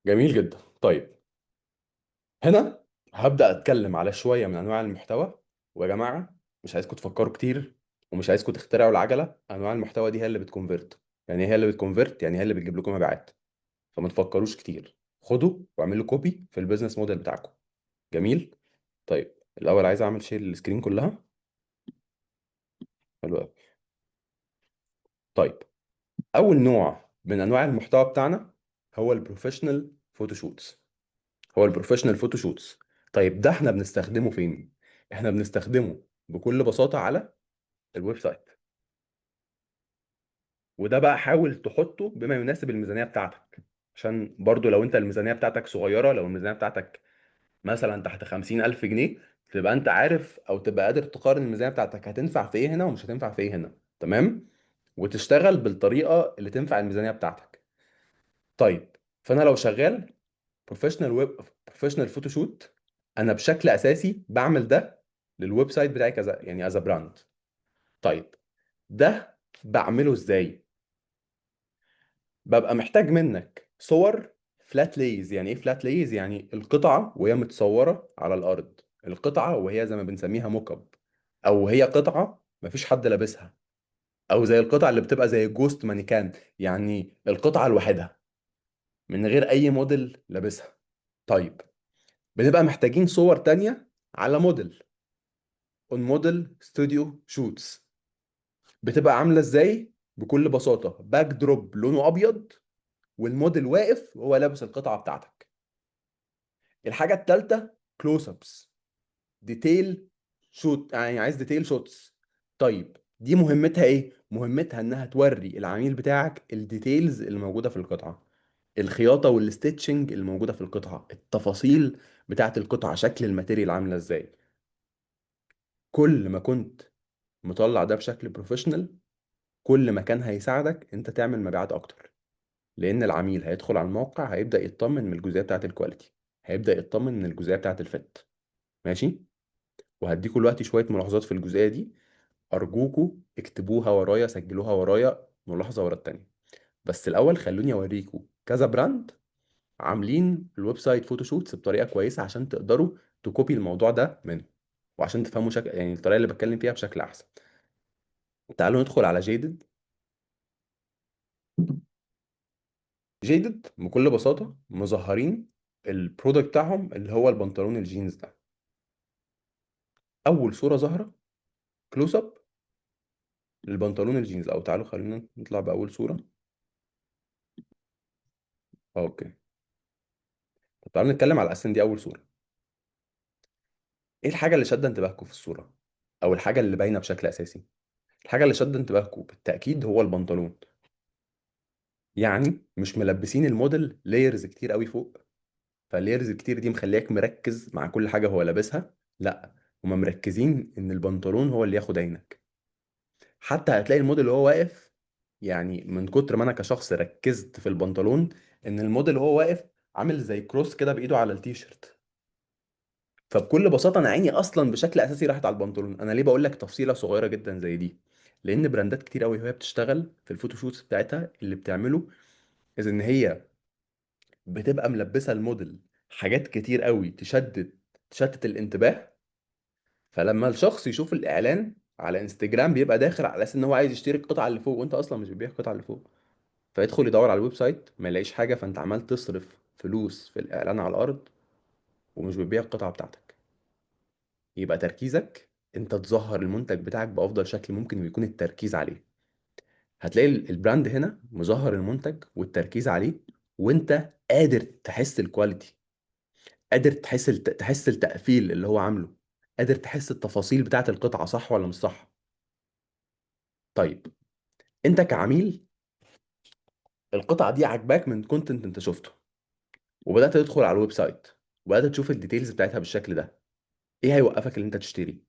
جميل جدا. طيب، هنا هبدأ اتكلم على شوية من انواع المحتوى. ويا جماعة مش عايزكم تفكروا كتير، ومش عايزكم تخترعوا العجلة. انواع المحتوى دي هي اللي بتكونفرت. يعني إيه هي اللي بتكونفرت؟ يعني هي اللي بتجيب لكم مبيعات. فما تفكروش كتير، خدوا واعملوا كوبي في البيزنس موديل بتاعكم. جميل. طيب الاول عايز اعمل شير للسكرين كلها. حلو قوي. طيب، اول نوع من انواع المحتوى بتاعنا هو البروفيشنال فوتوشوتس. طيب ده احنا بنستخدمه فين؟ احنا بنستخدمه بكل بساطة على الويب سايت. وده بقى حاول تحطه بما يناسب الميزانية بتاعتك، عشان برضو لو انت الميزانية بتاعتك صغيرة، لو الميزانية بتاعتك مثلا تحت 50,000 جنيه، تبقى انت عارف او تبقى قادر تقارن الميزانية بتاعتك هتنفع في ايه هنا ومش هتنفع في ايه هنا. تمام، وتشتغل بالطريقة اللي تنفع الميزانية بتاعتك. طيب، فانا لو شغال بروفيشنال فوتوشوت، انا بشكل اساسي بعمل ده للويب سايت بتاعي كذا، يعني از براند. طيب، ده بعمله ازاي؟ ببقى محتاج منك صور فلات ليز. يعني ايه فلات ليز؟ يعني القطعة وهي متصورة على الأرض، القطعة وهي زي ما بنسميها موك اب، أو هي قطعة مفيش حد لابسها، أو زي القطعة اللي بتبقى زي جوست مانيكان، يعني القطعة لوحدها من غير أي موديل لابسها. طيب، بنبقى محتاجين صور تانية على موديل، اون موديل ستوديو شوتس. بتبقى عاملة ازاي؟ بكل بساطة باك دروب لونه أبيض، والموديل واقف وهو لابس القطعة بتاعتك. الحاجة التالتة كلوز ابس، ديتيل شوت، يعني عايز ديتيل شوتس. طيب دي مهمتها ايه؟ مهمتها انها توري العميل بتاعك الديتيلز اللي موجوده في القطعه، الخياطه والستitching اللي موجوده في القطعه، التفاصيل بتاعت القطعه، شكل الماتيريال عامله ازاي. كل ما كنت مطلع ده بشكل بروفيشنال، كل ما كان هيساعدك انت تعمل مبيعات اكتر، لان العميل هيدخل على الموقع هيبدا يطمن من الجزئيه بتاعت الكواليتي، هيبدا يطمن من الجزئيه بتاعت الفت. ماشي. وهديكوا دلوقتي شويه ملاحظات في الجزئيه دي، ارجوكوا اكتبوها ورايا، سجلوها ورايا ملاحظه ورا التانيه. بس الاول خلوني اوريكوا كذا براند عاملين الويب سايت فوتوشوتس بطريقه كويسه عشان تقدروا تكوبي الموضوع ده منه، وعشان تفهموا يعني الطريقه اللي بتكلم فيها بشكل احسن. تعالوا ندخل على جيدد. جيدد بكل بساطه مظهرين البرودكت بتاعهم اللي هو البنطلون الجينز ده. اول صوره ظاهره كلوز اب للبنطلون الجينز، او تعالوا خلينا نطلع باول صوره. اوكي. طب تعالوا نتكلم على اساس إن دي اول صوره. ايه الحاجه اللي شاده انتباهكم في الصوره، او الحاجه اللي باينه بشكل اساسي؟ الحاجه اللي شاده انتباهكم بالتاكيد هو البنطلون. يعني مش ملبسين الموديل لايرز كتير قوي فوق، فاللايرز الكتير دي مخليك مركز مع كل حاجه هو لابسها. لا، هما مركزين ان البنطلون هو اللي ياخد عينك. حتى هتلاقي الموديل وهو واقف، يعني من كتر ما انا كشخص ركزت في البنطلون، ان الموديل وهو واقف عامل زي كروس كده بايده على التيشيرت. فبكل بساطه انا عيني اصلا بشكل اساسي راحت على البنطلون. انا ليه بقول لك تفصيله صغيره جدا زي دي؟ لان براندات كتير قوي وهي بتشتغل في الفوتوشوتس بتاعتها اللي بتعمله اذا ان هي بتبقى ملبسه الموديل حاجات كتير قوي تشتت الانتباه. فلما الشخص يشوف الاعلان على انستجرام بيبقى داخل على اساس ان هو عايز يشتري القطعه اللي فوق، وانت اصلا مش بتبيع القطعه اللي فوق. فيدخل يدور على الويب سايت ما يلاقيش حاجه، فانت عمال تصرف فلوس في الاعلان على الارض ومش بتبيع القطعه بتاعتك. يبقى تركيزك انت تظهر المنتج بتاعك بافضل شكل ممكن، ويكون التركيز عليه. هتلاقي البراند هنا مظهر المنتج والتركيز عليه، وانت قادر تحس الكواليتي، قادر تحس التقفيل اللي هو عامله، قادر تحس التفاصيل بتاعت القطعة صح ولا مش صح. طيب، انت كعميل القطعة دي عجباك من كونتنت انت شفته، وبدأت تدخل على الويب سايت وبدأت تشوف الديتيلز بتاعتها بالشكل ده، ايه هيوقفك ان انت تشتري؟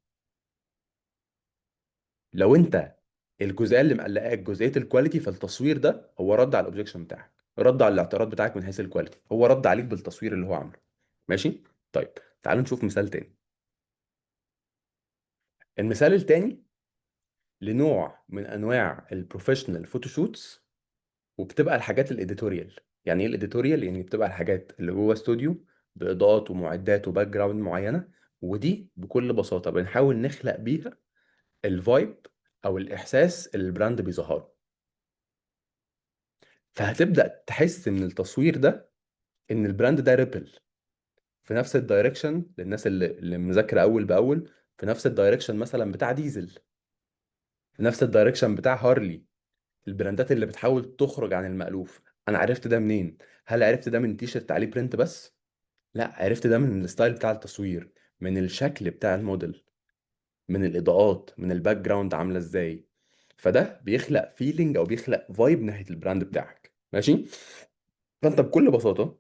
لو انت الجزئيه اللي مقلقاك جزئيه الكواليتي، فالتصوير ده هو رد على الاوبجيكشن بتاعك، رد على الاعتراض بتاعك من حيث الكواليتي، هو رد عليك بالتصوير اللي هو عامله. ماشي. طيب تعالوا نشوف مثال تاني. المثال التاني لنوع من انواع البروفيشنال فوتوشوتس، وبتبقى الحاجات الاديتوريال. يعني ايه الاديتوريال؟ يعني بتبقى الحاجات اللي جوه استوديو باضاءات ومعدات وباك جراوند معينه، ودي بكل بساطه بنحاول نخلق بيها الفايب او الاحساس اللي البراند بيظهره. فهتبدا تحس من التصوير ده ان البراند ده ريبل في نفس الدايركشن، للناس اللي مذاكره اول باول، في نفس الدايركشن مثلا بتاع ديزل، في نفس الدايركشن بتاع هارلي، البراندات اللي بتحاول تخرج عن المألوف. انا عرفت ده منين؟ هل عرفت ده من تيشرت عليه برنت بس؟ لا، عرفت ده من الستايل بتاع التصوير، من الشكل بتاع الموديل، من الاضاءات، من الباك جراوند عامله ازاي. فده بيخلق فيلينج او بيخلق فايب ناحيه البراند بتاعك. ماشي. فانت بكل بساطه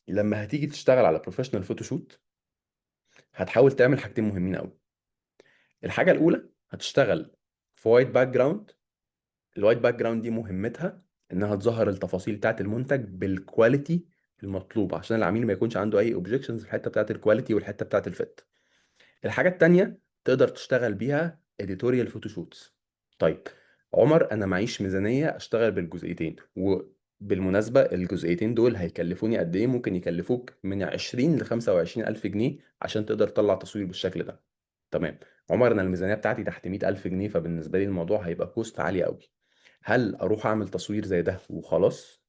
لما هتيجي تشتغل على بروفيشنال فوتوشوت هتحاول تعمل حاجتين مهمين قوي. الحاجه الاولى هتشتغل في وايت باك جراوند. الوايت باك جراوند دي مهمتها انها تظهر التفاصيل بتاعت المنتج بالكواليتي المطلوب، عشان العميل ما يكونش عنده اي اوبجكشنز في الحته بتاعت الكواليتي والحته بتاعت الفت. الحاجه التانيه تقدر تشتغل بيها اديتوريال فوتوشوتس. طيب عمر، انا معيش ميزانيه اشتغل بالجزئيتين، وبالمناسبه الجزئيتين دول هيكلفوني قد ايه؟ ممكن يكلفوك من 20 ل 25 الف جنيه عشان تقدر تطلع تصوير بالشكل ده. تمام. عمر، انا الميزانيه بتاعتي تحت 100,000 جنيه، فبالنسبه لي الموضوع هيبقى كوست عالي قوي. هل اروح اعمل تصوير زي ده وخلاص،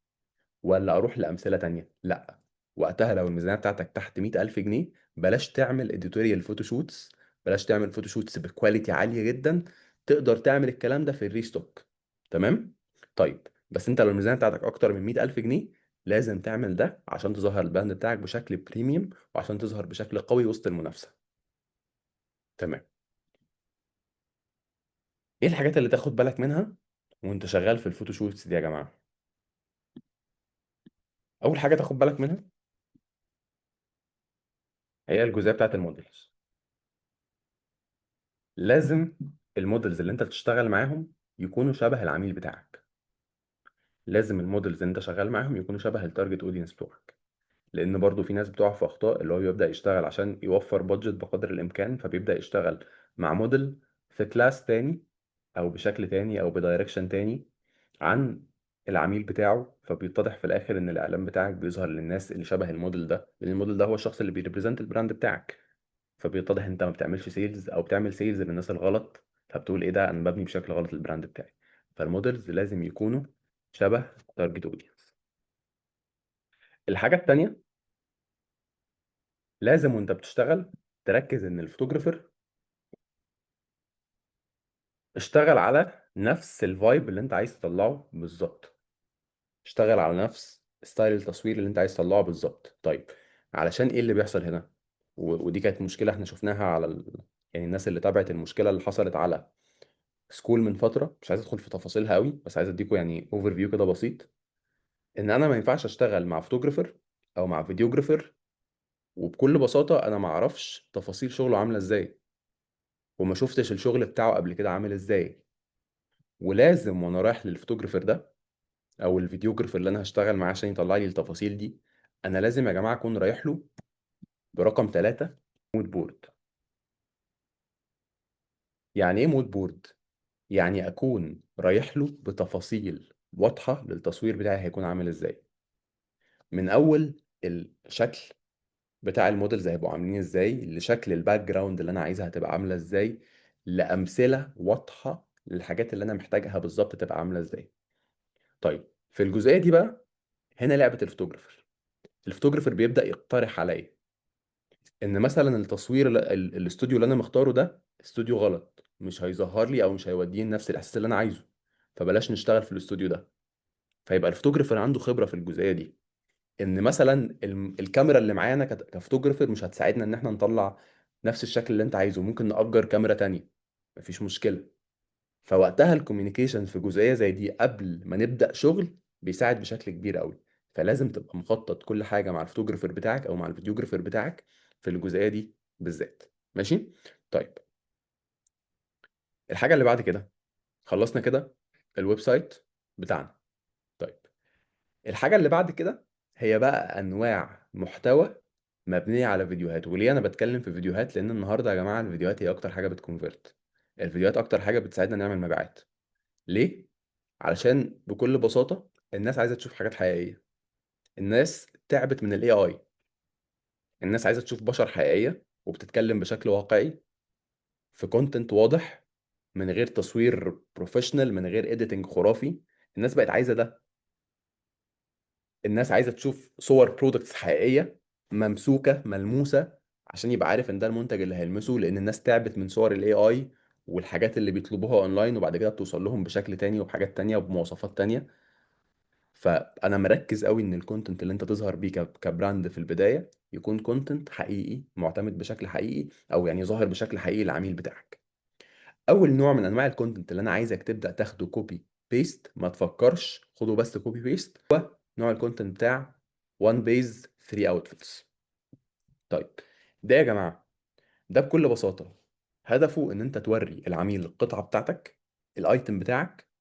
ولا اروح لامثله تانية؟ لا. وقتها لو الميزانيه بتاعتك تحت 100,000 جنيه بلاش تعمل اديتوريال فوتوشوتس، بلاش تعمل فوتوشوتس بكواليتي عاليه جدا. تقدر تعمل الكلام ده في الريستوك. تمام. طيب بس انت لو الميزانيه بتاعتك اكتر من 100,000 جنيه لازم تعمل ده عشان تظهر البراند بتاعك بشكل بريميوم، وعشان تظهر بشكل قوي وسط المنافسه. تمام. ايه الحاجات اللي تاخد بالك منها وانت شغال في الفوتوشوتس دي يا جماعه؟ اول حاجه تاخد بالك منها هي الجزئيه بتاعت المودلز. لازم المودلز اللي انت بتشتغل معاهم يكونوا شبه العميل بتاعك. لازم المودلز اللي انت شغال معاهم يكونوا شبه التارجت اودينس بتوعك. لان برضو في ناس بتقع في اخطاء، اللي هو بيبدا يشتغل عشان يوفر بادجت بقدر الامكان، فبيبدا يشتغل مع موديل في كلاس تاني او بشكل تاني او بدايركشن تاني عن العميل بتاعه، فبيتضح في الاخر ان الاعلان بتاعك بيظهر للناس اللي شبه الموديل ده، لان الموديل ده هو الشخص اللي بيريبريزنت البراند بتاعك. فبيتضح انت ما بتعملش سيلز او بتعمل سيلز للناس الغلط، فبتقول ايه ده، انا ببني بشكل غلط البراند بتاعي. فالمودلز لازم يكونوا شبه تارجت اودينس. الحاجه التانيه، لازم وانت بتشتغل تركز ان الفوتوجرافر اشتغل على نفس الفايب اللي انت عايز تطلعه بالظبط. اشتغل على نفس ستايل التصوير اللي انت عايز تطلعه بالظبط. طيب، علشان ايه اللي بيحصل هنا؟ ودي كانت مشكلة احنا شفناها على يعني الناس اللي تابعت المشكلة اللي حصلت على سكول من فترة. مش عايز ادخل في تفاصيلها قوي، بس عايز اديكم يعني اوفر فيو كده بسيط. ان انا ما ينفعش اشتغل مع فوتوجرافر او مع فيديوجرافر وبكل بساطة انا ما اعرفش تفاصيل شغله عاملة ازاي، وما شفتش الشغل بتاعه قبل كده عامل ازاي. ولازم وانا رايح للفوتوجرافر ده او الفيديوجرافر اللي انا هشتغل معاه عشان يطلع لي التفاصيل دي، انا لازم يا جماعه اكون رايح له برقم 3، مود بورد. يعني ايه مود بورد؟ يعني اكون رايح له بتفاصيل واضحه للتصوير بتاعي هيكون عامل ازاي، من اول الشكل بتاع المودلز هيبقوا عاملين ازاي، لشكل الباك جراوند اللي انا عايزها هتبقى عامله ازاي، لامثله واضحه للحاجات اللي انا محتاجها بالظبط تبقى عامله ازاي. طيب، في الجزئيه دي بقى، هنا لعبه الفوتوجرافر. الفوتوجرافر بيبدا يقترح عليا ان مثلا التصوير الاستوديو اللي انا مختاره ده استوديو غلط، مش هيظهر لي او مش هيوديني نفس الاحساس اللي انا عايزه، فبلاش نشتغل في الاستوديو ده. فيبقى الفوتوجرافر عنده خبره في الجزئيه دي، ان مثلا الكاميرا اللي معانا كفوتوجرافر مش هتساعدنا ان احنا نطلع نفس الشكل اللي انت عايزه، ممكن نأجر كاميرا تانية، مفيش مشكله. فوقتها الكوميونيكيشن في جزئيه زي دي قبل ما نبدأ شغل بيساعد بشكل كبير قوي. فلازم تبقى مخطط كل حاجه مع الفوتوجرافر بتاعك او مع الفيديوجرافر بتاعك في الجزئيه دي بالذات. ماشي؟ طيب، الحاجه اللي بعد كده، خلصنا كده الويب سايت بتاعنا. طيب، الحاجه اللي بعد كده هي بقى انواع محتوى مبنيه على فيديوهات. وليه انا بتكلم في فيديوهات؟ لان النهارده يا جماعه الفيديوهات هي اكتر حاجه بتكونفرت. الفيديوهات اكتر حاجه بتساعدنا نعمل مبيعات. ليه؟ علشان بكل بساطه الناس عايزه تشوف حاجات حقيقيه. الناس تعبت من الاي اي. الناس عايزه تشوف بشر حقيقيه وبتتكلم بشكل واقعي في كونتنت واضح، من غير تصوير بروفيشنال، من غير اديتنج خرافي. الناس بقت عايزه ده. الناس عايزه تشوف صور برودكتس حقيقيه، ممسوكه ملموسه، عشان يبقى عارف ان ده المنتج اللي هيلمسه. لان الناس تعبت من صور الاي اي والحاجات اللي بيطلبوها اونلاين وبعد كده بتوصل لهم بشكل تاني وبحاجات تانية وبمواصفات تانية. فانا مركز قوي ان الكونتنت اللي انت تظهر بيه كبراند في البدايه يكون كونتنت حقيقي، معتمد بشكل حقيقي، او يعني ظاهر بشكل حقيقي للعميل بتاعك. اول نوع من انواع الكونتنت اللي انا عايزك تبدا تاخده كوبي بيست، ما تفكرش، خده بس كوبي بيست، هو نوع الكونتنت بتاع وان بيز 3 اوتفيتس. طيب، ده يا جماعه، ده بكل بساطه هدفه ان انت توري العميل القطعه بتاعتك، الايتم بتاعك،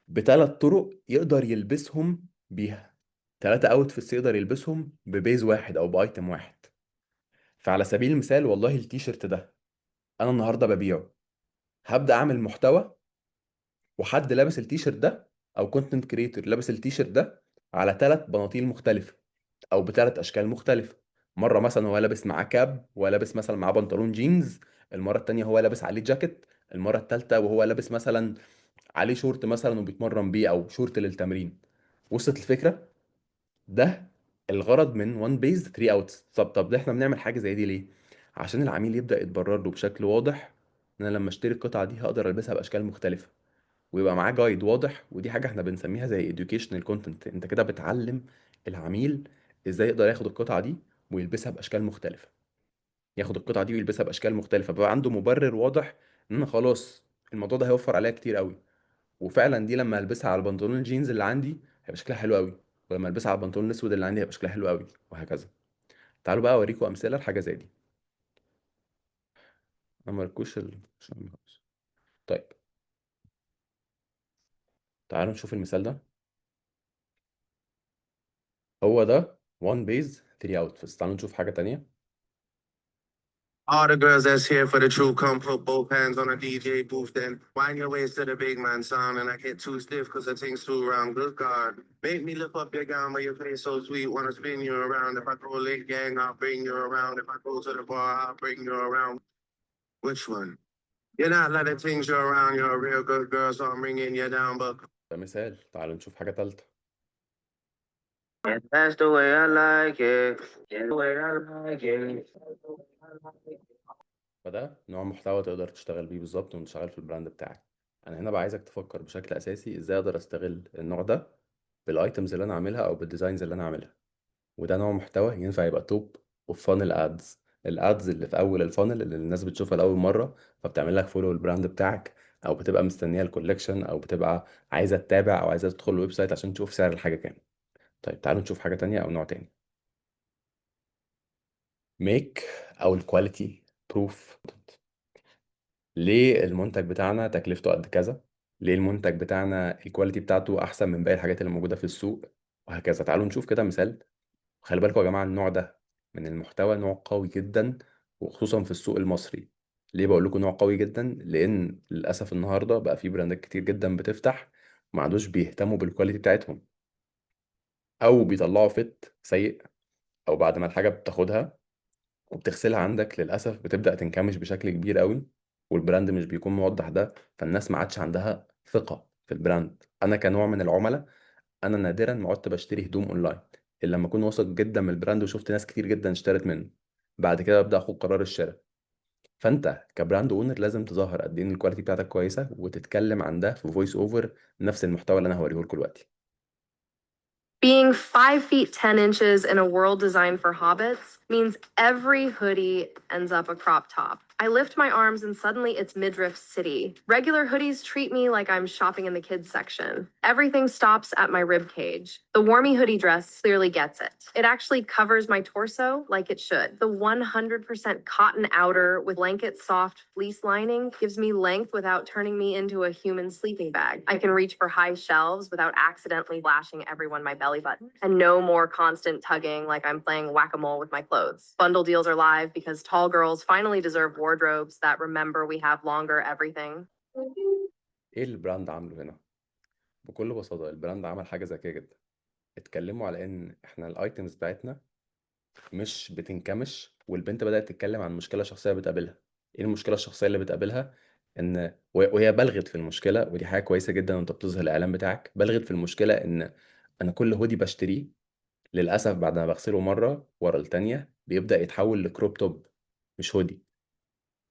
بثلاث طرق يقدر يلبسهم بيها. ثلاثة اوتفيتس يقدر يلبسهم ببيز واحد او بايتم واحد. فعلى سبيل المثال، والله التيشيرت ده انا النهارده ببيعه، هبدا اعمل محتوى وحد لابس التيشيرت ده، او كونتنت كريتور لابس التيشيرت ده على ثلاث بناطيل مختلفه او بثلاث اشكال مختلفه. مره مثلا هو لابس معاه كاب ولابس مثلا معاه بنطلون جينز، المره التانيه هو لابس عليه جاكيت، المره التالته وهو لابس مثلا عليه شورت مثلا وبيتمرن بيه او شورت للتمرين. وصلت الفكره؟ ده الغرض من وان بيز 3 اوتس. طب ده احنا بنعمل حاجه زي دي ليه؟ عشان العميل يبدا يتبرر له بشكل واضح ان انا لما اشتري القطعه دي هقدر البسها باشكال مختلفه، ويبقى معاه جايد واضح. ودي حاجه احنا بنسميها زي educational content. انت كده بتعلم العميل ازاي يقدر ياخد القطعه دي ويلبسها باشكال مختلفه، ياخد القطعه دي ويلبسها باشكال مختلفه، بقى عنده مبرر واضح ان انا خلاص الموضوع ده هيوفر عليا كتير قوي. وفعلا دي لما البسها على البنطلون الجينز اللي عندي هيبقى شكلها حلو قوي، ولما البسها على البنطلون الاسود اللي عندي هيبقى شكلها حلو قوي، وهكذا. تعالوا بقى اوريكم امثله لحاجه زي دي. انا مركوش طيب، تعالوا نشوف المثال ده. هو ده وان بيز 3 اوتفيتس. تعالوا نشوف حاجه تانية. All the girls that's here for the truth, come put both hands on a DJ booth, then wind your waist to the big man sound, and I get too stiff cause the thing's too round. Good God, make me lift up your gown, but your face so sweet, wanna spin you around. If I go late gang, I'll bring you around. If I go to the bar, I'll bring you around. Which one? You're not like the things you're around, you're a real good girl, so I'm bringing you down, but ده مثال. تعالوا نشوف حاجه تالتة. that's the way I like it. Yeah, the way I like it. فده نوع محتوى تقدر تشتغل بيه بالظبط وانت شغال في البراند بتاعك. انا هنا بقى عايزك تفكر بشكل اساسي ازاي اقدر استغل النوع ده بالايتمز اللي انا عاملها او بالديزاينز اللي انا عاملها. وده نوع محتوى ينفع يبقى توب اوف فانل ادز، الادز اللي في اول الفانل اللي الناس بتشوفها لاول مره فبتعمل لك فولو البراند بتاعك، او بتبقى مستنيه الكوليكشن، او بتبقى عايزه تتابع او عايزه تدخل الويب سايت عشان تشوف سعر الحاجه كام. طيب تعالوا نشوف حاجه تانية او نوع تاني. ميك او الكواليتي بروف. ليه المنتج بتاعنا تكلفته قد كذا؟ ليه المنتج بتاعنا الكواليتي بتاعته احسن من باقي الحاجات اللي موجوده في السوق؟ وهكذا. تعالوا نشوف كده مثال. خلي بالكم يا جماعه، النوع ده من المحتوى نوع قوي جدا، وخصوصا في السوق المصري. ليه بقول لكم نوع قوي جدا؟ لان للاسف النهارده بقى في براندات كتير جدا بتفتح وما عادوش بيهتموا بالكواليتي بتاعتهم، او بيطلعوا فيت سيء، او بعد ما الحاجه بتاخدها وبتغسلها عندك للأسف بتبدأ تنكمش بشكل كبير قوي، والبراند مش بيكون موضح ده، فالناس ما عادش عندها ثقة في البراند. أنا كنوع من العملاء، أنا نادرا ما عدت بشتري هدوم أونلاين إلا لما أكون واثق جدا من البراند وشفت ناس كتير جدا اشترت منه، بعد كده ببدأ أخد قرار الشراء. فأنت كبراند أونر لازم تظهر قد إيه إن الكواليتي بتاعتك كويسة، وتتكلم عن ده في فويس أوفر، نفس المحتوى اللي أنا هوريه لكم دلوقتي. Being 5 feet 10 inches in a world designed for hobbits means every hoodie ends up a crop top. I lift my arms and suddenly it's midriff city. Regular hoodies treat me like I'm shopping in the kids section. Everything stops at my rib cage. The Warmy hoodie dress clearly gets it. It actually covers my torso like it should. The 100% cotton outer with blanket soft fleece lining gives me length without turning me into a human sleeping bag. I can reach for high shelves without accidentally flashing everyone my belly button. And no more constant tugging like I'm playing whack-a-mole with my clothes. Bundle deals are live because tall girls finally deserve wardrobes that remember we have longer everything. إيه اللي البراند عامله هنا؟ بكل بساطة البراند عمل حاجة ذكية جدا. اتكلموا على إن إحنا الأيتمز بتاعتنا مش بتنكمش، والبنت بدأت تتكلم عن مشكلة شخصية بتقابلها. ايه المشكلة الشخصية اللي بتقابلها؟ ان وهي بلغت في المشكلة، ودي حاجة كويسة جدا وانت بتظهر الاعلان بتاعك. بلغت في المشكلة ان انا كل هودي بشتريه للأسف بعد ما بغسله مرة ورا التانية بيبدأ يتحول لكروب توب مش هودي.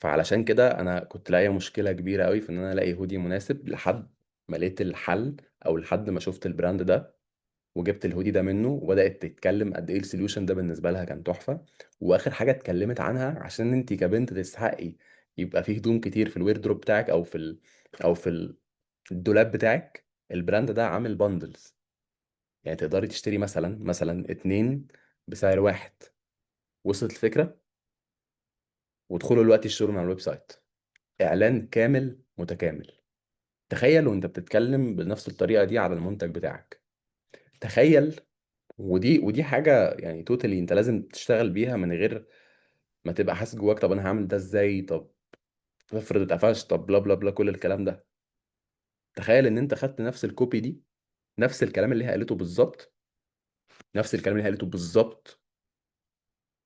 فعلشان كده انا كنت لاقي مشكلة كبيرة قوي في ان انا الاقي هودي مناسب، لحد ما لقيت الحل، او لحد ما شفت البراند ده وجبت الهودي ده منه، وبدات تتكلم قد ايه السوليوشن ده بالنسبه لها كان تحفه. واخر حاجه اتكلمت عنها، عشان انت كبنت تستحقي يبقى فيه هدوم كتير في الويردروب بتاعك او في الدولاب بتاعك، البراند ده عامل باندلز. يعني تقدري تشتري مثلا اتنين بسعر واحد. وصلت الفكره؟ وادخلوا دلوقتي اشتروا من على الويب سايت. اعلان كامل متكامل. تخيل وانت بتتكلم بنفس الطريقه دي على المنتج بتاعك. تخيل. ودي حاجة يعني توتالي انت لازم تشتغل بيها من غير ما تبقى حاسس جواك طب انا هعمل ده ازاي، طب افرض اتقفشت، طب بلا بلا بلا كل الكلام ده. تخيل ان انت خدت نفس الكوبي دي، نفس الكلام اللي هي قالته بالظبط، نفس الكلام اللي هي قالته بالظبط،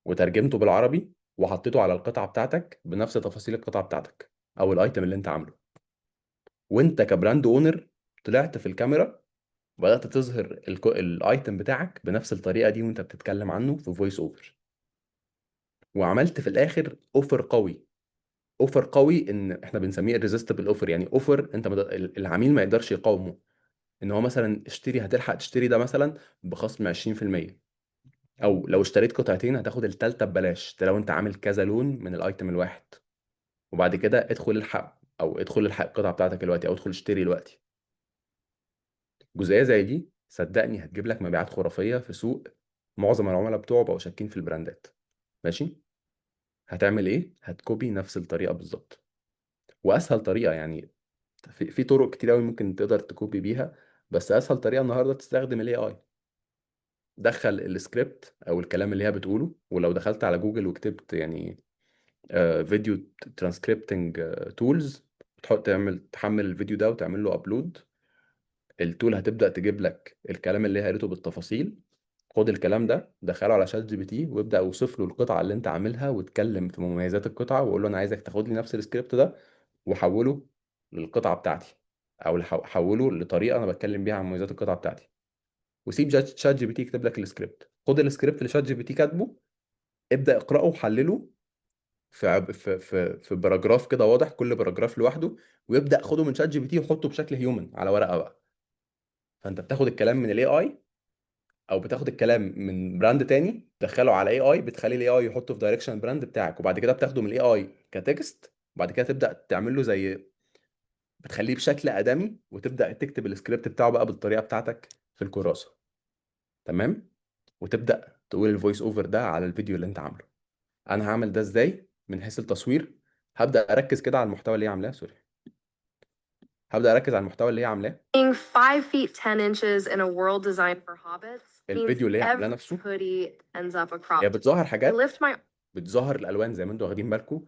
وترجمته بالعربي وحطيته على القطعة بتاعتك بنفس تفاصيل القطعة بتاعتك او الايتم اللي انت عامله. وانت كبراند اونر طلعت في الكاميرا وبدأت تظهر الايتم بتاعك بنفس الطريقة دي وانت بتتكلم عنه في فويس اوفر. وعملت في الاخر اوفر قوي. اوفر قوي ان احنا بنسميه irresistible اوفر، يعني اوفر انت العميل ما يقدرش يقاومه. ان هو مثلا اشتري، هتلحق تشتري ده مثلا بخصم 20%، او لو اشتريت قطعتين هتاخد التالتة ببلاش، ده لو انت عامل كذا لون من الايتم الواحد. وبعد كده ادخل الحق او ادخل الحق القطعه بتاعتك دلوقتي، او ادخل اشتري دلوقتي. جزئيه زي دي صدقني هتجيب لك مبيعات خرافيه في سوق معظم العملاء بتوعه بقوا شاكين في البراندات. ماشي. هتعمل ايه؟ هتكوبي نفس الطريقه بالظبط. واسهل طريقه يعني، في طرق كتير قوي ممكن تقدر تكوبي بيها، بس اسهل طريقه النهارده تستخدم الاي اي. دخل السكريبت او الكلام اللي هي بتقوله، ولو دخلت على جوجل وكتبت يعني فيديو ترانسكريبتنج تولز، تحمل الفيديو ده وتعمل له ابلود، التول هتبدأ تجيب لك الكلام اللي هي قالته بالتفاصيل. خد الكلام ده دخله على شات جي بي تي وابدأ اوصف له القطعة اللي انت عاملها، واتكلم في مميزات القطعة، وقول له انا عايزك تاخد لي نفس السكريبت ده وحوله للقطعة بتاعتي، او حوله لطريقة انا بتكلم بيها عن مميزات القطعة بتاعتي. وسيب شات جي بي تي يكتب لك السكريبت. خد السكريبت اللي شات جي بي تي كاتبه، ابدأ اقرأه وحلله في باراجراف كده واضح، كل باراجراف لوحده، ويبدأ خده من شات جي بي تي وحطه بشكل هيومن على ورقة بقى. فانت بتاخد الكلام من الاي اي، او بتاخد الكلام من براند تاني تدخله على اي اي، بتخلي الاي اي يحطه في دايركشن البراند بتاعك، وبعد كده بتاخده من الاي اي كتكست، وبعد كده تبدا تعمل له زي، بتخليه بشكل ادمي، وتبدا تكتب السكريبت بتاعه بقى بالطريقه بتاعتك في الكراسه. تمام. وتبدا تقول الفويس اوفر ده على الفيديو اللي انت عامله. انا هعمل ده ازاي من حيث التصوير؟ هبدا اركز كده على المحتوى اللي هي عاملاه. سوري. هبدا اركز على المحتوى اللي هي عاملاه. Being 5 feet 10 inches in a world designed for hobbits means الفيديو اللي هي عاملاه every نفسه hoodie ends up a هي crop top. بتظهر I حاجات، lift my بتظهر الالوان زي ما انتوا واخدين بالكم،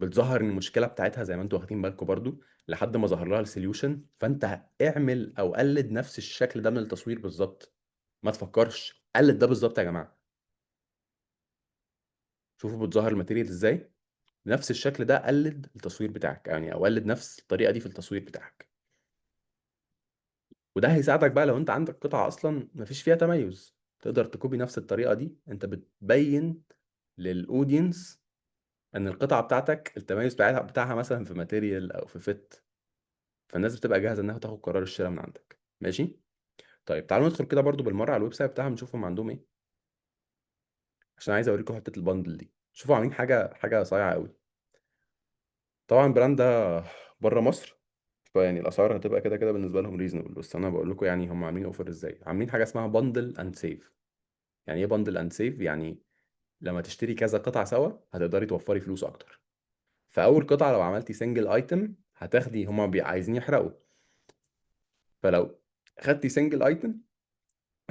بتظهر المشكله بتاعتها زي ما انتوا واخدين بالكم برضو، لحد ما ظهر لها السوليوشن. فانت اعمل او قلد نفس الشكل ده من التصوير بالظبط. ما تفكرش، قلد ده بالظبط يا جماعه. شوفوا بتظهر الماتيريال ازاي، نفس الشكل ده قلد التصوير بتاعك يعني، او قلد نفس الطريقه دي في التصوير بتاعك. وده هيساعدك بقى لو انت عندك قطعه اصلا مفيش فيها تميز، تقدر تكوبي نفس الطريقه دي. انت بتبين للاودينس ان القطعه بتاعتك التميز بتاعها مثلا في ماتيريال او في فيت، فالناس بتبقى جاهزه انها تاخد قرار الشراء من عندك. ماشي. طيب تعالوا ندخل كده برضو بالمره على الويب سايت بتاعهم نشوفهم عندهم ايه، عشان عايز اوريكم حته البندل دي. شوفوا عاملين حاجه صايعه قوي. طبعا البراند ده بره مصر، فيعني الاسعار هتبقى كده كده بالنسبه لهم ريزونبل، بس انا بقول لكم يعني هم عاملين اوفر ازاي. عاملين حاجه اسمها بندل اند سيف. يعني ايه بندل اند سيف؟ يعني لما تشتري كذا قطعه سوا هتقدري توفري فلوس اكتر. فاول قطعه لو عملتي سنجل ايتم هتاخدي، هم عايزين يحرقوا، فلو خدتي سنجل ايتم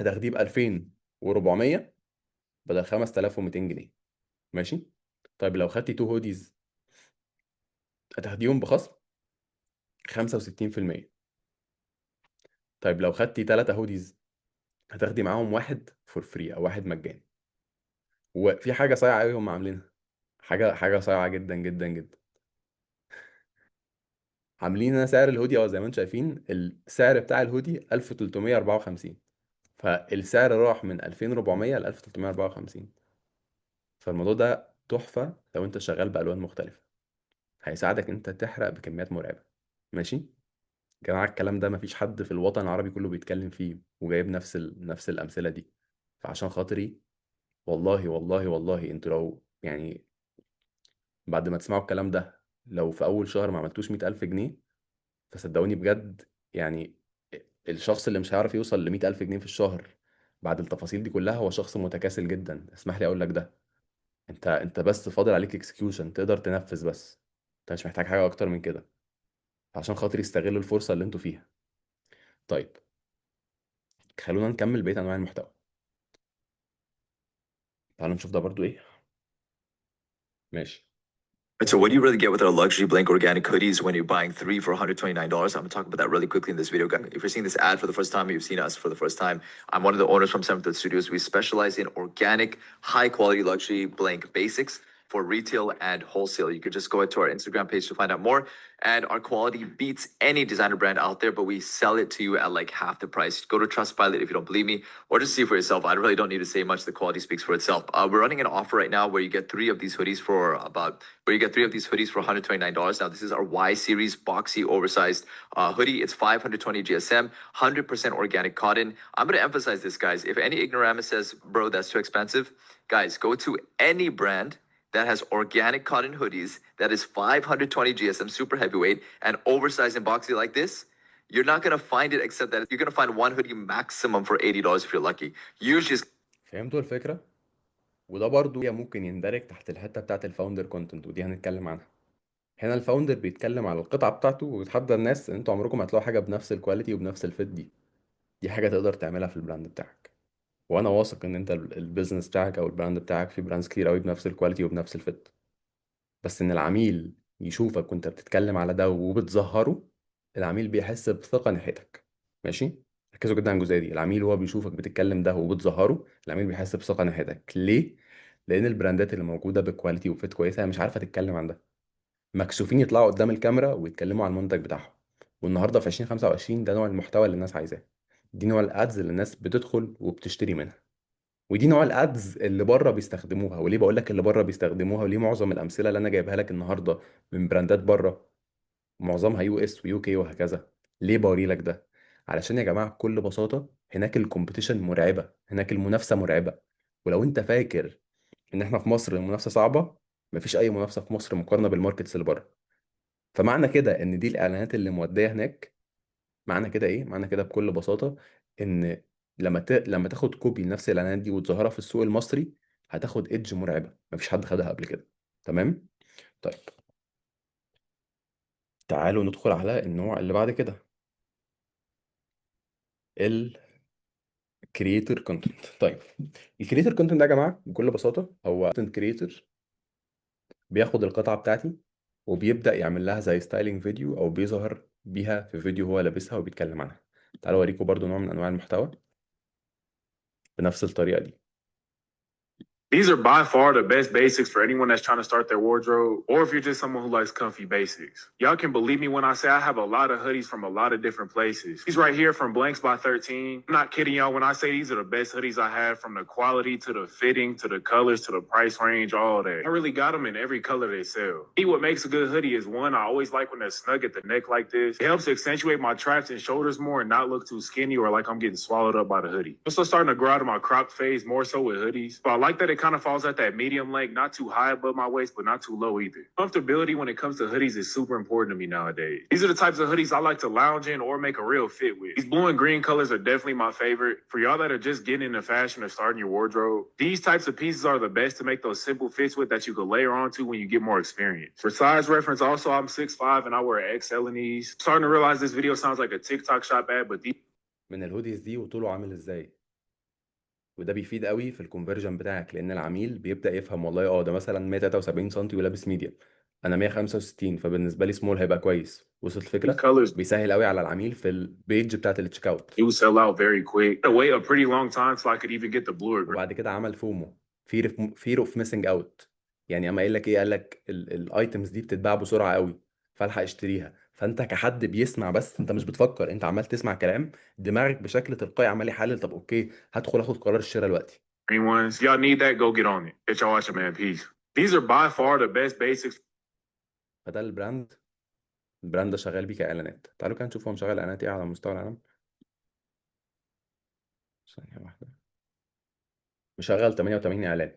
هتاخديه ب 2400 بدل 5200 جنيه. ماشي. طيب لو خدتي تو هوديز هتاخديهم بخصم 65%. طيب لو خدتي 3 هوديز هتاخدي معاهم واحد فور فري او واحد مجاني. وفي حاجه صايعه قوي هم عاملينها، حاجه صايعه جدا جدا جدا. عاملين هنا سعر الهودي، زي ما انتم شايفين السعر بتاع الهودي 1354، فالسعر راح من 2400 ل 1354. فالموضوع ده تحفه لو انت شغال بالوان مختلفه، هيساعدك انت تحرق بكميات مرعبه. ماشي. يا جماعه الكلام ده مفيش حد في الوطن العربي كله بيتكلم فيه وجايب نفس الامثله دي. فعشان خاطري والله والله والله انتوا لو يعني بعد ما تسمعوا الكلام ده لو في اول شهر ما عملتوش 100000 جنيه، فصدقوني بجد يعني الشخص اللي مش هيعرف يوصل ل 100000 جنيه في الشهر بعد التفاصيل دي كلها هو شخص متكاسل جدا. اسمح لي اقول لك ده. انت بس فاضل عليك اكسكيوشن، تقدر تنفذ بس، انت مش محتاج حاجه اكتر من كده، عشان خاطر يستغلوا الفرصه اللي انتوا فيها. طيب خلونا نكمل بقيه انواع المحتوى. تعالوا نشوف ده برضو ايه. ماشي. So what do you really get with our luxury blank organic hoodies when you're buying 3 for $129? I'm gonna talk about that really quickly in this video. If you're seeing this ad for the first time, or you've seen us for the first time, I'm one of the owners from 7th Studios. We specialize in organic, high quality luxury blank basics for retail and wholesale. You could just go to our Instagram page to find out more. And our quality beats any designer brand out there, but we sell it to you at like half the price. Go to Trustpilot if you don't believe me, or just see for yourself. I really don't need to say much. The quality speaks for itself. We're running an offer right now where you get 3 of these hoodies for $129. Now, this is our Y series boxy oversized hoodie. It's 520 GSM, 100% organic cotton. I'm going to emphasize this, guys. If any ignoramus says, bro, that's too expensive, guys, go to any brand that has organic cotton hoodies that is 520 GSM, super heavyweight, and oversized and boxy like this, you're not gonna find it except that you're gonna find one hoodie maximum for $80 if you're lucky. Usually it's فهمتوا الفكرة؟ وده برضو ممكن يندرج تحت الحتة بتاعت الفاوندر كونتنت، ودي هنتكلم عنها. هنا الفاوندر بيتكلم على القطعة بتاعته ويتحدى الناس ان انتوا عمركم ما هتلاقوا حاجة بنفس الكواليتي وبنفس الفيت دي. دي حاجة تقدر تعملها في البراند بتاعك، وانا واثق ان انت البيزنس بتاعك او البراند بتاعك في براندز كتير قوي بنفس الكواليتي وبنفس الفيت. بس ان العميل يشوفك وانت بتتكلم على ده وبتظهره، العميل بيحس بثقة ناحيتك. ماشي، ركزوا جدا على الجزئية دي. العميل وهو بيشوفك بتتكلم ده وبتظهره، العميل بيحس بثقة ناحيتك. ليه؟ لان البراندات اللي موجودة بكواليتي وفيت كويسة مش عارفة تتكلم عن ده، مكسوفين يطلعوا قدام الكاميرا ويتكلموا عن المنتج بتاعهم. والنهارده في 2025 ده نوع المحتوى اللي الناس عايزاه، دي نوع الادز اللي الناس بتدخل وبتشتري منها، ودي نوع الادز اللي بره بيستخدموها. وليه بقول لك اللي بره بيستخدموها؟ وليه معظم الامثله اللي انا جايبها لك النهارده من براندات بره معظمها يو اس ويو كي وهكذا؟ ليه بوري لك ده؟ علشان يا جماعه بكل بساطه هناك الكومبيتيشن مرعبه، هناك المنافسه مرعبه. ولو انت فاكر ان احنا في مصر المنافسه صعبه، مفيش اي منافسه في مصر مقارنه بالماركتس اللي بره. فمعنى كده ان دي الاعلانات اللي موديه هناك، معنى كده ايه؟ معنى كده بكل بساطه ان لما تاخد كوبي لنفس الاعلانات دي وتظهرها في السوق المصري، هتاخد ايدج مرعبه مفيش حد خدها قبل كده. تمام؟ طيب تعالوا ندخل على النوع اللي بعد كده، الكرييتور كونتنت. طيب الكرييتور كونتنت ده يا جماعه بكل بساطه هو كونتنت كرييتور بياخد القطعه بتاعتي وبيبدا يعمل لها زي ستايلينج فيديو، او بيظهر بيها في فيديو هو لابسها وبيتكلم عنها. تعالوا اوريكم برضو نوع من انواع المحتوى بنفس الطريقه دي. These are by far the best basics for anyone that's trying to start their wardrobe, or if you're just someone who likes comfy basics. Y'all can believe me when I say I have a lot of hoodies from a lot of different places. These right here from Blanks by 13. I'm not kidding y'all when I say these are the best hoodies I have, from the quality to the fitting to the colors to the price range, all that. I really got them in every color they sell. Me, what makes a good hoodie is, one, I always like when they're snug at the neck like this. It helps accentuate my traps and shoulders more and not look too skinny or like I'm getting swallowed up by the hoodie. I'm also starting to grow out of my cropped phase more so with hoodies. But I like that it kind of falls at that medium length, not too high above my waist, but not too low either. Comfortability when it comes to hoodies is super important to me nowadays. These are the types of hoodies I like to lounge in or make a real fit with. These blue and green colors are definitely my favorite. For y'all that are just getting into fashion or starting your wardrobe, these types of pieces are the best to make those simple fits with that you can layer onto when you get more experience. For size reference, also, I'm 6'5" and I wear XL in these. Starting to realize this video sounds like a TikTok shop ad, but these من الهوديز دي وطوله عامل ازاي، وده بيفيد قوي في الكونفرجن بتاعك، لان العميل بيبدا يفهم والله ده مثلا 173 سم ولابس ميديم، انا 165، فبالنسبه لي سمول هيبقى كويس. وصلت الفكره؟ colors بيسهل قوي على العميل في البيج بتاعت التشيك اوت. do sell out very quick. I had to wait a pretty long time so I could even get the blue or green. وبعد كده عمل فومو، فير اوف ميسنج اوت. يعني اما قايل لك ايه؟ قال لك الايتمز دي بتتباع بسرعه قوي فالحق اشتريها. فانت كحد بيسمع بس، انت مش بتفكر، انت عمال تسمع كلام، دماغك بشكل تلقائي عمال يحلل، طب اوكي هدخل اخد قرار الشراء دلوقتي. Green ones. Y'all need that, go get on it. Catch y'all watching, man. Peace. These are by far the best basics. فده البراند ده شغال بيه كاعلانات. تعالوا كده نشوف هو مشغل اعلانات ايه على مستوى العالم. ثانيه واحده. مشغل 88 اعلان،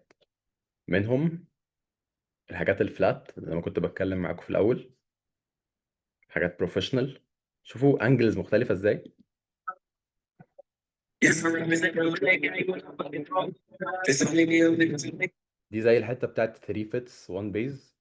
منهم الحاجات الفلات زي ما كنت بتكلم معاكم في الاول، حاجات بروفيشنال. شوفوا انجلز مختلفه ازاي. دي زي الحته بتاعت 3 فيتس 1 بيز.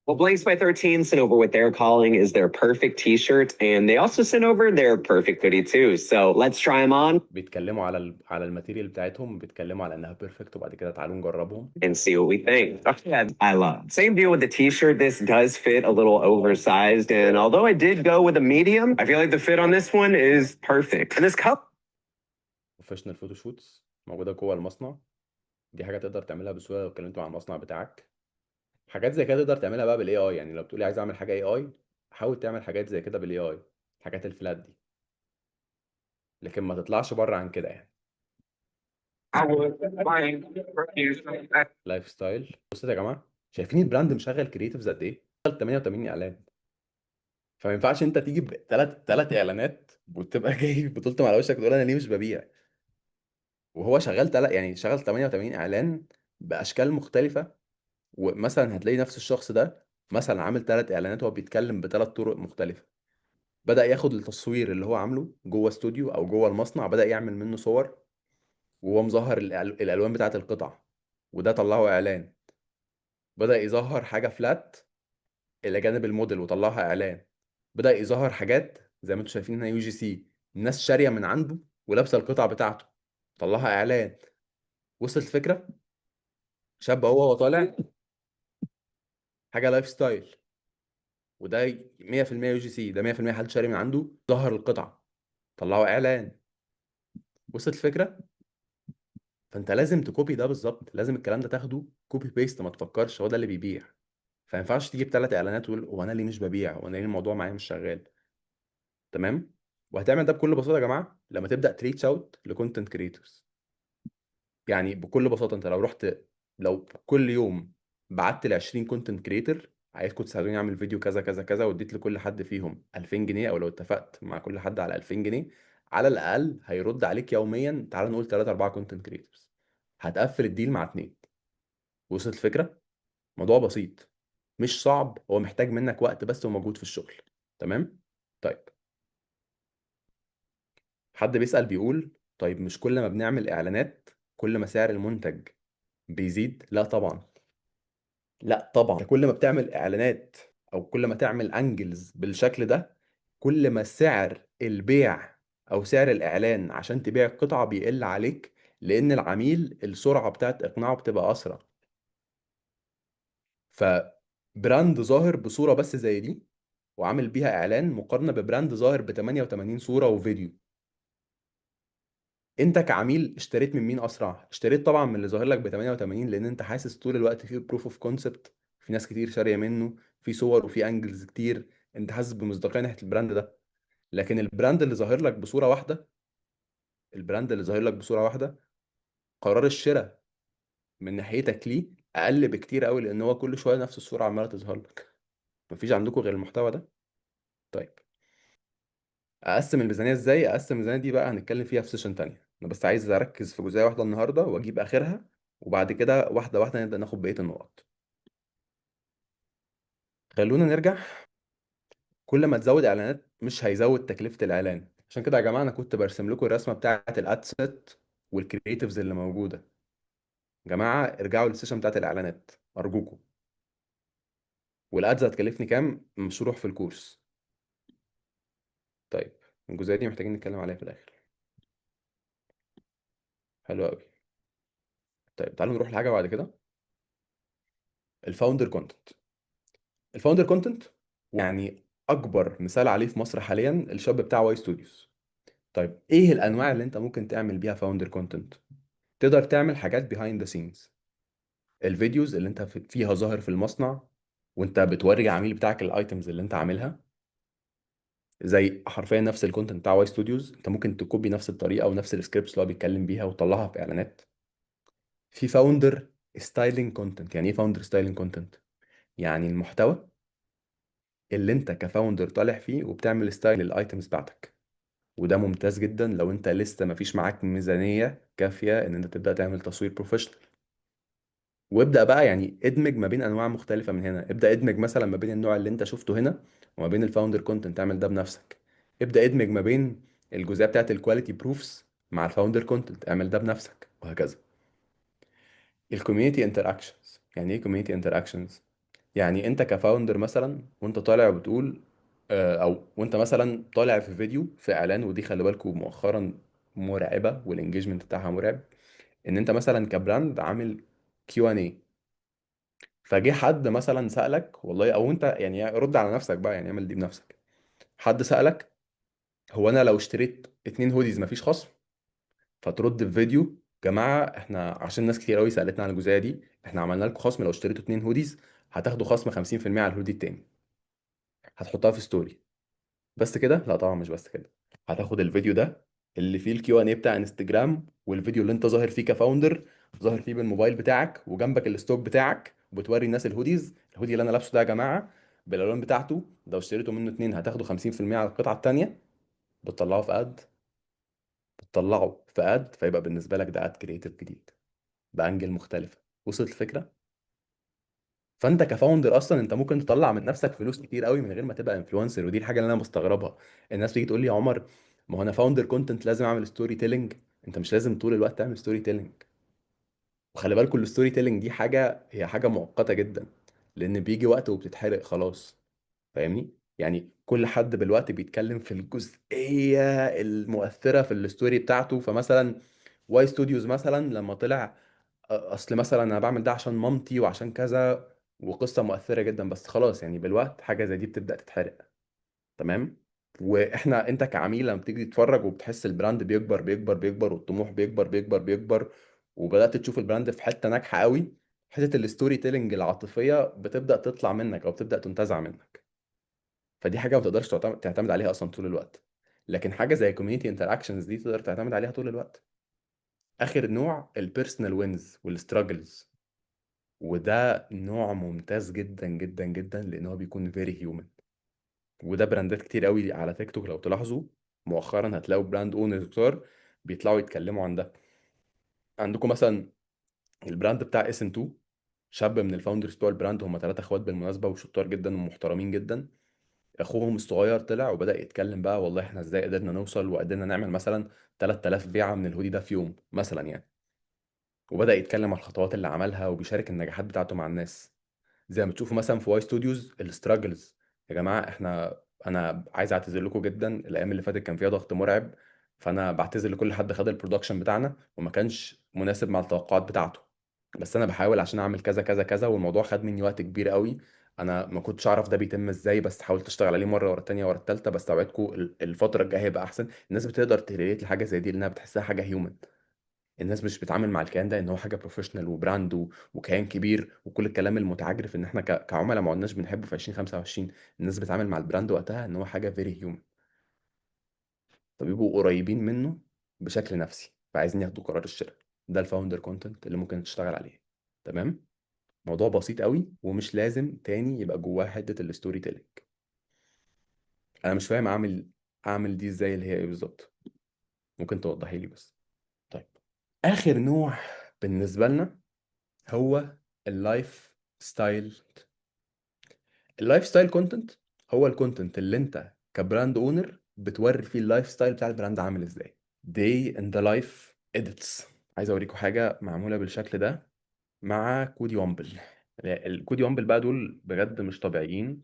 Well, Blanks by 13 sent over what they're calling is their perfect t-shirt, and they also sent over their perfect hoodie too. So let's try them on بيتكلموا على الماتيريال بتاعتهم، بيتكلموا على انها بيرفكت، وبعد كده تعالوا نجربهم. and see what we think. Okay, I love. Same deal with the t-shirt. This does fit a little oversized, and although I did go with a medium, I feel like the fit on this one is perfect. And this cup. بروفيشنال فوتو شوتس موجوده جوه المصنع، دي حاجه تقدر تعملها بسهوله لو اتكلمت مع المصنع بتاعك. حاجات زي كده تقدر تعملها بقى بالاي اي. يعني لو بتقولي عايز اعمل حاجه اي اي، حاول تعمل حاجات زي كده بالاي اي، الحاجات الفلات دي، لكن ما تطلعش بره عن كده يعني. لايف ستايل. بصوا يا جماعه، شايفين البراند مشغل كرييتيفز قد ايه؟ 88 اعلان. فما ينفعش انت تيجي بثلاث اعلانات وتبقى جاي بطولتهم على وشك تقول انا ليه مش ببيع. وهو شغال يعني شغال 88 اعلان باشكال مختلفه ومثلا هتلاقي نفس الشخص ده مثلا عامل 3 اعلانات وهو بيتكلم ب3 طرق مختلفة. بدأ ياخد التصوير اللي هو عامله جوه استوديو او جوه المصنع، بدأ يعمل منه صور وهو مظهر الالوان بتاعت القطع، وده طلعه اعلان. بدأ يظهر حاجة فلات الى جانب الموديل وطلعها اعلان. بدأ يظهر حاجات زي ما انتم شايفين هنا UGC، الناس شارية من عنده ولابسة القطع بتاعته، طلعها اعلان. وصلت الفكرة؟ شاب هو طالع حاجة لايف ستايل، وده 100% UGC، ده 100% حد شاري من عنده، ظهر القطعة، طلعوا اعلان. وصلت الفكرة؟ فانت لازم تكوبي ده بالظبط، لازم الكلام ده تاخده كوبي بيست، ما تفكرش، هو ده اللي بيبيع. فما ينفعش تجيب 3 اعلانات وتقول هو انا ليه مش ببيع، هو انا ليه الموضوع معايا مش شغال. تمام. وهتعمل ده بكل بساطه يا جماعه لما تبدا تريتش اوت لكونتنت كريتورز. يعني بكل بساطه انت لو كل يوم بعت ل 20 كونتنت كريتور عايزكم تساعدوني اعمل فيديو كذا كذا كذا، واديت لكل حد فيهم 2000 جنيه، او لو اتفقت مع كل حد على 2000 جنيه، على الاقل هيرد عليك يوميا تعال نقول 3 4 كونتنت كريتورز، هتقفل الديل مع 2. وصلت الفكره؟ موضوع بسيط مش صعب، هو محتاج منك وقت بس ومجهود في الشغل. تمام. طيب، حد بيسأل بيقول طيب مش كل ما بنعمل اعلانات كل ما سعر المنتج بيزيد؟ لا طبعا، لا طبعا. كل ما بتعمل اعلانات او كل ما تعمل انجلز بالشكل ده كل ما سعر البيع او سعر الاعلان عشان تبيع القطعة بيقل عليك، لان العميل السرعة بتاعت اقناعه بتبقى اسرع. فبراند ظاهر بصورة بس زي دي وعامل بيها اعلان مقارنة ببراند ظاهر ب 88 صورة وفيديو، انت كعميل اشتريت من مين اسرع؟ اشتريت طبعا من اللي ظاهر لك ب 88، لان انت حاسس طول الوقت في بروف اوف كونسبت، في ناس كتير شاريه منه، في صور وفي انجلز كتير، انت حاسس بمصداقيه ناحيه البراند ده. لكن البراند اللي ظاهر لك بصوره واحده قرار الشراء من ناحيتك ليه اقل بكتير قوي، لان هو كل شويه نفس الصوره عماله تظهر لك. مفيش عندكم غير المحتوى ده. طيب، اقسم الميزانيه ازاي؟ اقسم الميزانيه دي بقى هنتكلم فيها في سيشن تانية، انا بس عايز اركز في جزئيه واحده النهارده واجيب اخرها، وبعد كده واحده واحده نبدا ناخد بقيه النقط. خلونا نرجع. كل ما تزود اعلانات مش هيزود تكلفه الاعلان، عشان كده يا جماعه انا كنت برسم لكم الرسمه بتاعه الادسيت والكرييتيفز اللي موجوده. يا جماعه ارجعوا للسيشن بتاعه الاعلانات ارجوكم. والادز هتكلفني كام؟ مشروح في الكورس. طيب، الجزئيه دي محتاجين نتكلم عليها في الاخر. حلو قوي. طيب تعالوا نروح لحاجه بعد كده، الفاوندر كونتنت. الفاوندر كونتنت يعني اكبر مثال عليه في مصر حاليا الشاب بتاع واي ستوديوز. طيب ايه الانواع اللي انت ممكن تعمل بيها فاوندر كونتنت؟ تقدر تعمل حاجات بيهايند ذا سينز، الفيديوز اللي انت فيها ظاهر في المصنع وانت بتوري العميل بتاعك الايتمز اللي انت عاملها، زي حرفيا نفس الكونتنت بتاع واي ستوديوز انت ممكن تكوبي نفس الطريقه ونفس السكريبتس اللي هو بيتكلم بيها وتطلعها في اعلانات. في فاوندر ستايلينج كونتنت. يعني ايه فاوندر ستايلينج كونتنت؟ يعني المحتوى اللي انت كفاوندر طالع فيه وبتعمل ستايل للايتمز بتاعتك، وده ممتاز جدا لو انت لسه مفيش معاك ميزانيه كافيه ان انت تبدا تعمل تصوير بروفيشنال. وابدأ بقى يعني ادمج ما بين انواع مختلفة من هنا، ابدأ ادمج مثلا ما بين النوع اللي انت شفته هنا وما بين الفاوندر كونتنت، اعمل ده بنفسك. ابدأ ادمج ما بين الجزئية بتاعت الكواليتي بروفس مع الفاوندر كونتنت، اعمل ده بنفسك، وهكذا. الكوميونتي انتراكشنز. يعني ايه كوميونتي انتراكشنز؟ يعني انت كفاوندر مثلا وانت طالع وبتقول او وانت مثلا طالع في فيديو في اعلان، ودي خلي بالكم مؤخرا مرعبة والانجيجمنت بتاعها مرعب، ان انت مثلا كبراند عامل Q&A، فجه حد مثلا سألك والله، او انت يعني رد على نفسك بقى، يعني اعمل دي بنفسك. حد سألك هو انا لو اشتريت 2 هوديز مفيش خصم؟ فترد في فيديو جماعة احنا عشان ناس كتير قوي سألتنا عن الجزئية دي، احنا عملنا لكم خصم لو اشتريتوا 2 هوديز هتاخدوا خصم 50% على الهودي التاني. هتحطها في ستوري. بس كده؟ لا طبعا مش بس كده. هتاخد الفيديو ده اللي فيه الكيو ان اي بتاع انستجرام، والفيديو اللي انت ظاهر فيه كفاوندر، ظاهر فيه بالموبايل بتاعك وجنبك الستوك بتاعك وبتوري الناس الهوديز، الهودي اللي انا لابسه ده يا جماعه بالالوان بتاعته لو اشتريتوا منه 2 هتاخدوا 50% على القطعه التانيه. بتطلعه في اد، فيبقى بالنسبه لك ده اد كريتيف جديد بانجل مختلفه. وصلت الفكره؟ فانت كفاوندر اصلا انت ممكن تطلع من نفسك فلوس كتير قوي من غير ما تبقى انفلونسر. ودي الحاجه اللي انا مستغربها. الناس تيجي تقول لي يا عمر، ما هو انا فاوندر كونتنت لازم اعمل ستوري تيلينج. انت مش لازم طول الوقت تعمل ستوري تيلينج. وخلي بالكوا الستوري تيلينج دي حاجه، هي حاجه مؤقته جدا، لان بيجي وقت وبتتحرق خلاص. فاهمني؟ يعني كل حد بالوقت بيتكلم في الجزئيه المؤثره في الستوري بتاعته. فمثلا واي ستوديوز مثلا لما طلع اصل مثلا انا بعمل ده عشان مامتي وعشان كذا، وقصه مؤثره جدا، بس خلاص يعني بالوقت حاجه زي دي بتبدا تتحرق. تمام. واحنا انت كعميل لما بتيجي تتفرج وبتحس البراند بيكبر بيكبر بيكبر والطموح بيكبر بيكبر بيكبر، وبدات تشوف البراند في حته ناجحه قوي، حته الستوري تيلينج العاطفيه بتبدا تطلع منك او بتبدا تنتزع منك. فدي حاجه ما تقدرش تعتمد عليها اصلا طول الوقت. لكن حاجه زي كوميونتي انتراكشنز دي تقدر تعتمد عليها طول الوقت. اخر نوع البيرسونال وينز والستراجلز، وده نوع ممتاز جدا جدا جدا لان هو بيكون فيري هيومن. وده براندات كتير قوي على تيك توك لو تلاحظوا مؤخرا هتلاقوا براند اونرز كتار بيطلعوا يتكلموا عن ده. عندكم مثلا البراند بتاع اس ان 2، شاب من الفاوندرز بتوع البراند، هم ثلاثة اخوات بالمناسبة وشطار جدا ومحترمين جدا. اخوهم الصغير طلع وبدأ يتكلم بقى والله احنا ازاي قدرنا نوصل وقدرنا نعمل مثلا 3000 بيعة من الهودي ده في يوم مثلا يعني. وبدأ يتكلم عن الخطوات اللي عملها وبيشارك النجاحات بتاعته مع الناس. زي ما تشوفوا مثلا في واي ستوديوز الستراجلز. يا جماعه انا عايز اعتذر لكم جدا، الايام اللي فاتت كان فيها ضغط مرعب، فانا بعتذر لكل حد خد البرودكشن بتاعنا وما كانش مناسب مع التوقعات بتاعته. بس انا بحاول عشان اعمل كذا كذا كذا، والموضوع خد مني وقت كبير قوي. انا ما كنتش اعرف ده بيتم ازاي، بس حاولت اشتغل عليه مره ورا التانيه ورا التالته. بس اوعدكم الفتره الجايه هيبقى احسن. الناس بتقدر تريليت لحاجه زي دي لانها بتحسها حاجه هيومن. الناس مش بتتعامل مع الكيان ده ان هو حاجه بروفيشنال وبراند وكيان كبير وكل الكلام المتعجرف ان احنا كعملاء ما عدناش بنحبه في 2025. الناس بتتعامل مع البراند وقتها ان هو حاجه فيري هيومن، فبيبقوا قريبين منه بشكل نفسي فعايزين ياخدوا قرار الشراء. ده الفاوندر كونتنت اللي ممكن تشتغل عليه. تمام. موضوع بسيط قوي ومش لازم تاني يبقى جواه حته الستوري تيلينج. انا مش فاهم اعمل دي ازاي اللي هي ايه بالظبط. ممكن توضحي لي بس؟ طيب، اخر نوع بالنسبه لنا هو اللايف ستايل. اللايف ستايل كونتنت هو الكونتنت اللي انت كبراند اونر بتوري فيه اللايف ستايل بتاع البراند عامل ازاي. day in the life edits. عايز اوريكم حاجه معموله بالشكل ده مع كودي وامبل. الكودي وامبل بقى دول بجد مش طبيعيين.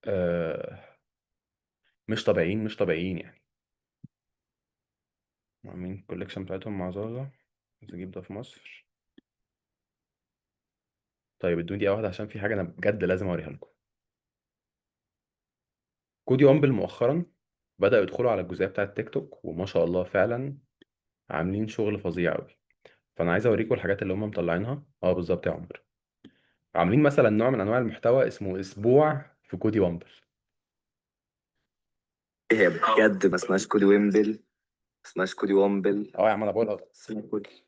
آه مش طبيعيين مش طبيعيين يعني. عاملين الكوليكشن بتاعتهم مع زازا. عايز اجيب ده في مصر. طيب ادوني دقيقه واحده عشان في حاجه انا بجد لازم اوريها لكم. كودي وامبل مؤخرا بدأوا يدخلوا على الجزئية بتاعة تيك توك وما شاء الله فعلا عاملين شغل فظيع قوي. فأنا عايز أوريكم الحاجات اللي هم مطلعينها. بالظبط يا عمر. عاملين مثلا نوع من أنواع المحتوى اسمه أسبوع في كودي وامبل. هي بجد ما اسمهاش كودي ويمبل، ما اسمهاش كودي وامبل، يا عم أنا بقول اسمها كودي.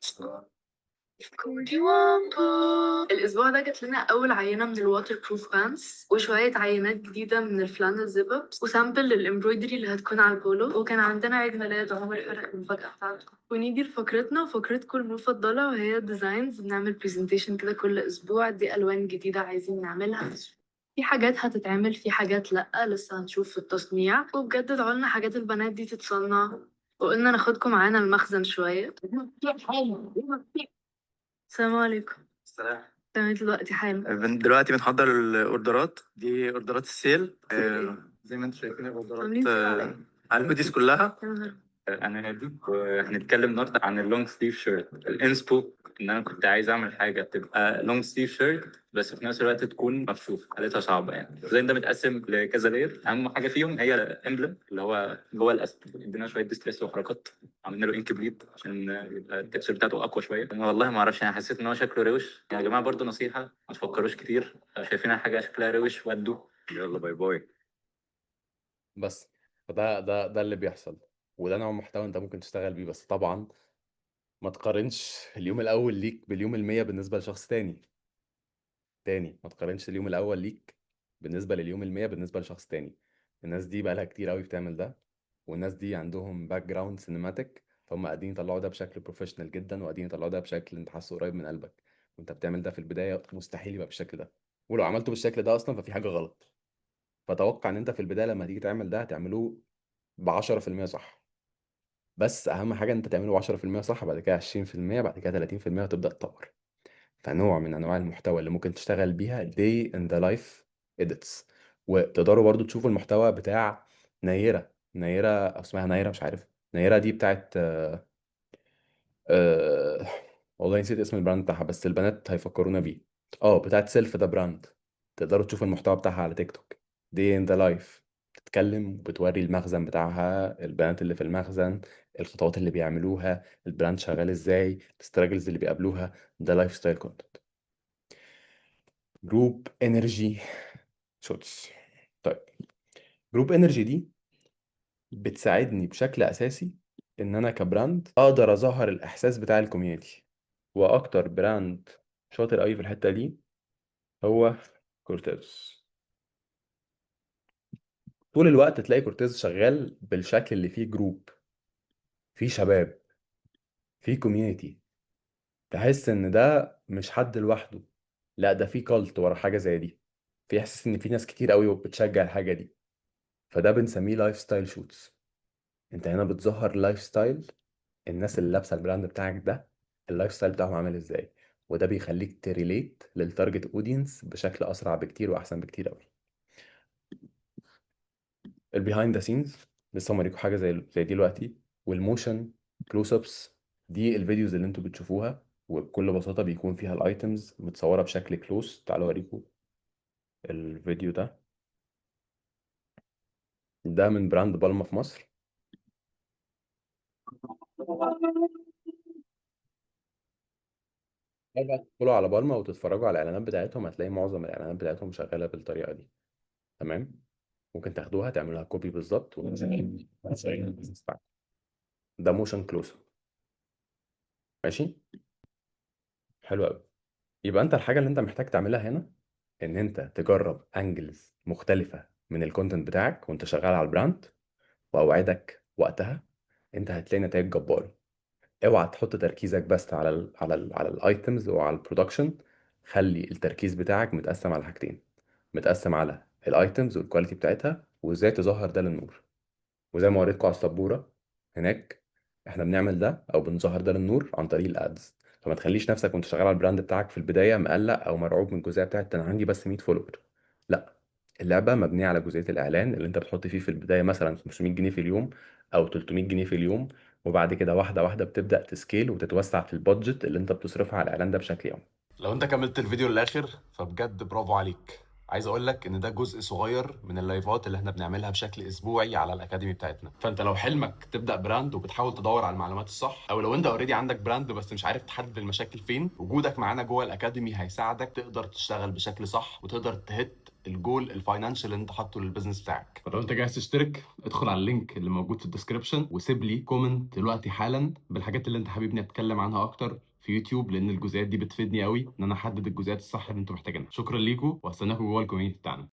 كودي وامبو. الاسبوع ده جات لنا اول عينه من الواتر بروف بانس وشويه عينات جديده من الفلانل زيب ابس وسامبل للامبرويدري اللي هتكون على البولو. وكان عندنا عيد ميلاد عمر فرق المفاجاه بتاعته. ونيجي لفقرتنا وفقرتكم المفضله وهي الديزاينز. بنعمل برزنتيشن كده كل اسبوع، دي الوان جديده عايزين نعملها. في حاجات هتتعمل، في حاجات لأ لسه هنشوف في التصنيع. وبجد ادعولنا حاجات البنات دي تتصنع. وقلنا ناخدكم معانا المخزن شوية. السلام عليكم. سلام. تمام دلوقتي حالا. دلوقتي بنحضر الاوردرات دي، اوردرات السيل. زي ما انتم شايفين الاوردرات عاملين سيل على ايه؟ على الهوديز كلها. يا نهار. انا هديك وهنتكلم النهارده عن اللونج سليف شيرت. الانسبو ان انا كنت عايز اعمل حاجه تبقى لونج سليف شيرت بس في نفس الوقت تكون مفشوفه، حالتها صعبه يعني. الديزاين ده متقسم لكذا لاير. اهم حاجه فيهم هي الامبلم اللي هو جوه الاسد. ادينا شويه ديستريس وحركات، عملنا له انك بليد عشان يبقى التكسر بتاعته اقوى شويه. انا والله ما اعرفش، انا حسيت ان هو شكله روش. يا جماعه برضو نصيحه، ما تفكروش كتير. لو شايفين حاجه شكلها روش ودوا يلا باي باي. بس فده اللي بيحصل. وده نوع محتوى انت ممكن تشتغل بيه، بس طبعا ما تقارنش اليوم الاول ليك باليوم المية بالنسبة لشخص تاني. ما تقارنش اليوم الاول ليك بالنسبة لليوم المية بالنسبة لشخص تاني. الناس دي بقالها كتير قوي بتعمل ده، والناس دي عندهم باك جراوند سينماتيك، فهم قاعدين يطلعوا ده بشكل بروفيشنال جدا وقاعدين يطلعوا ده بشكل انت حاسه قريب من قلبك. وانت بتعمل ده في البدايه مستحيل يبقى بالشكل ده، ولو عملته بالشكل ده اصلا ففي حاجه غلط. فتوقع ان انت في البدايه لما تيجي تعمل ده هتعمله ب 10% صح. بس اهم حاجه ان انت تعمله 10% صح، بعد كده 20%، بعد كده 30%، وتبدا تطور. فنوع من انواع المحتوى اللي ممكن تشتغل بيها day in the life edits. وتقدروا برضو تشوفوا المحتوى بتاع نيرة أو اسمها نيرة مش عارف. نيرة دي بتاعت آه والله نسيت اسم البراند بتاعها، بس البنات هيفكرونا بيه. بتاعت سيلف ده براند. تقدروا تشوفوا المحتوى بتاعها على تيك توك. day in the life. بتتكلم وبتوري المخزن بتاعها، البنات اللي في المخزن، الخطوات اللي بيعملوها، البراند شغال ازاي، الستراجلز اللي بيقابلوها. ده لايف ستايل كونتنت. جروب انرجي شوتس. طيب، جروب انرجي دي بتساعدني بشكل اساسي ان انا كبراند اقدر اظهر الاحساس بتاع الكوميونتي. واكتر براند شاطر قوي في الحته دي هو كورتيز. طول الوقت تلاقي كورتيز شغال بالشكل اللي فيه جروب، فيه شباب، فيه كوميونتي. تحس ان ده مش حد لوحده، لا ده فيه كالت ورا حاجه زي دي. في احساس ان في ناس كتير قوي بتشجع الحاجه دي. فده بنسميه لايف ستايل شوتس. انت هنا بتظهر لايف ستايل الناس اللي لابسه البراند بتاعك ده، اللايف ستايل بتاعهم عامل ازاي. وده بيخليك تريليت للتارجت اودينس بشكل اسرع بكتير واحسن بكتير قوي. البيهايند ذا سينز لسه موريكم حاجه زي دي دلوقتي. والموشن كلوز ابس دي الفيديوز اللي انتوا بتشوفوها، وبكل بساطه بيكون فيها الايتمز متصوره بشكل كلوز. تعالوا اوريكم الفيديو ده من براند بالما في مصر. بقى تدخلوا على بالما وتتفرجوا على الاعلانات بتاعتهم، هتلاقي معظم الاعلانات بتاعتهم شغاله بالطريقه دي. تمام. ممكن تاخدوها تعملوها كوبي بالظبط وتسجلوا البيزنس بتاعكم. ده موشن كلوز. ماشي. حلو قوي. يبقى انت الحاجه اللي انت محتاج تعملها هنا ان انت تجرب انجلز مختلفه من الكونتنت بتاعك وانت شغال على البراند. واوعدك وقتها انت هتلاقي نتائج جباره. اوعى تحط تركيزك بس على الايتمز وعلى البرودكشن. خلي التركيز بتاعك متقسم على حاجتين. متقسم على الايتمز والكواليتي بتاعتها وازاي تظهر ده للنور. وزي ما وريتكم على السبوره هناك، احنا بنعمل ده او بنظهر ده للنور عن طريق الادز. فما تخليش نفسك وانت شغال على البراند بتاعك في البدايه مقلق او مرعوب من الجزئيه بتاعت انا عندي بس 100 فولور. لا، اللعبه مبنيه على جزئيه الاعلان اللي انت بتحط فيه في البدايه مثلا 500 جنيه في اليوم او 300 جنيه في اليوم. وبعد كده واحده واحده بتبدا تسكيل وتتوسع في البادجت اللي انت بتصرفها على الاعلان ده بشكل يومي. لو انت كملت الفيديو للاخر فبجد برافو عليك. عايز اقول لك ان ده جزء صغير من اللايفات اللي احنا بنعملها بشكل اسبوعي على الاكاديمي بتاعتنا. فانت لو حلمك تبدا براند وبتحاول تدور على المعلومات الصح، او لو انت اوريدي عندك براند بس مش عارف تحدد المشاكل فين، وجودك معانا جوه الاكاديمي هيساعدك تقدر تشتغل بشكل صح وتقدر تهت الجول الفاينانشال اللي انت حاطه للبيزنس بتاعك. فلو انت جاهز تشترك ادخل على اللينك اللي موجود في الديسكربشن وسيب لي كومنت دلوقتي حالا بالحاجات اللي انت حاببني اتكلم عنها اكتر في يوتيوب، لان الجزئيات دي بتفيدني قوي ان انا احدد الجزئيات الصح اللي انتوا محتاجينها. شكرا ليكم وهستناكم جوه الكوميونتي بتاعنا.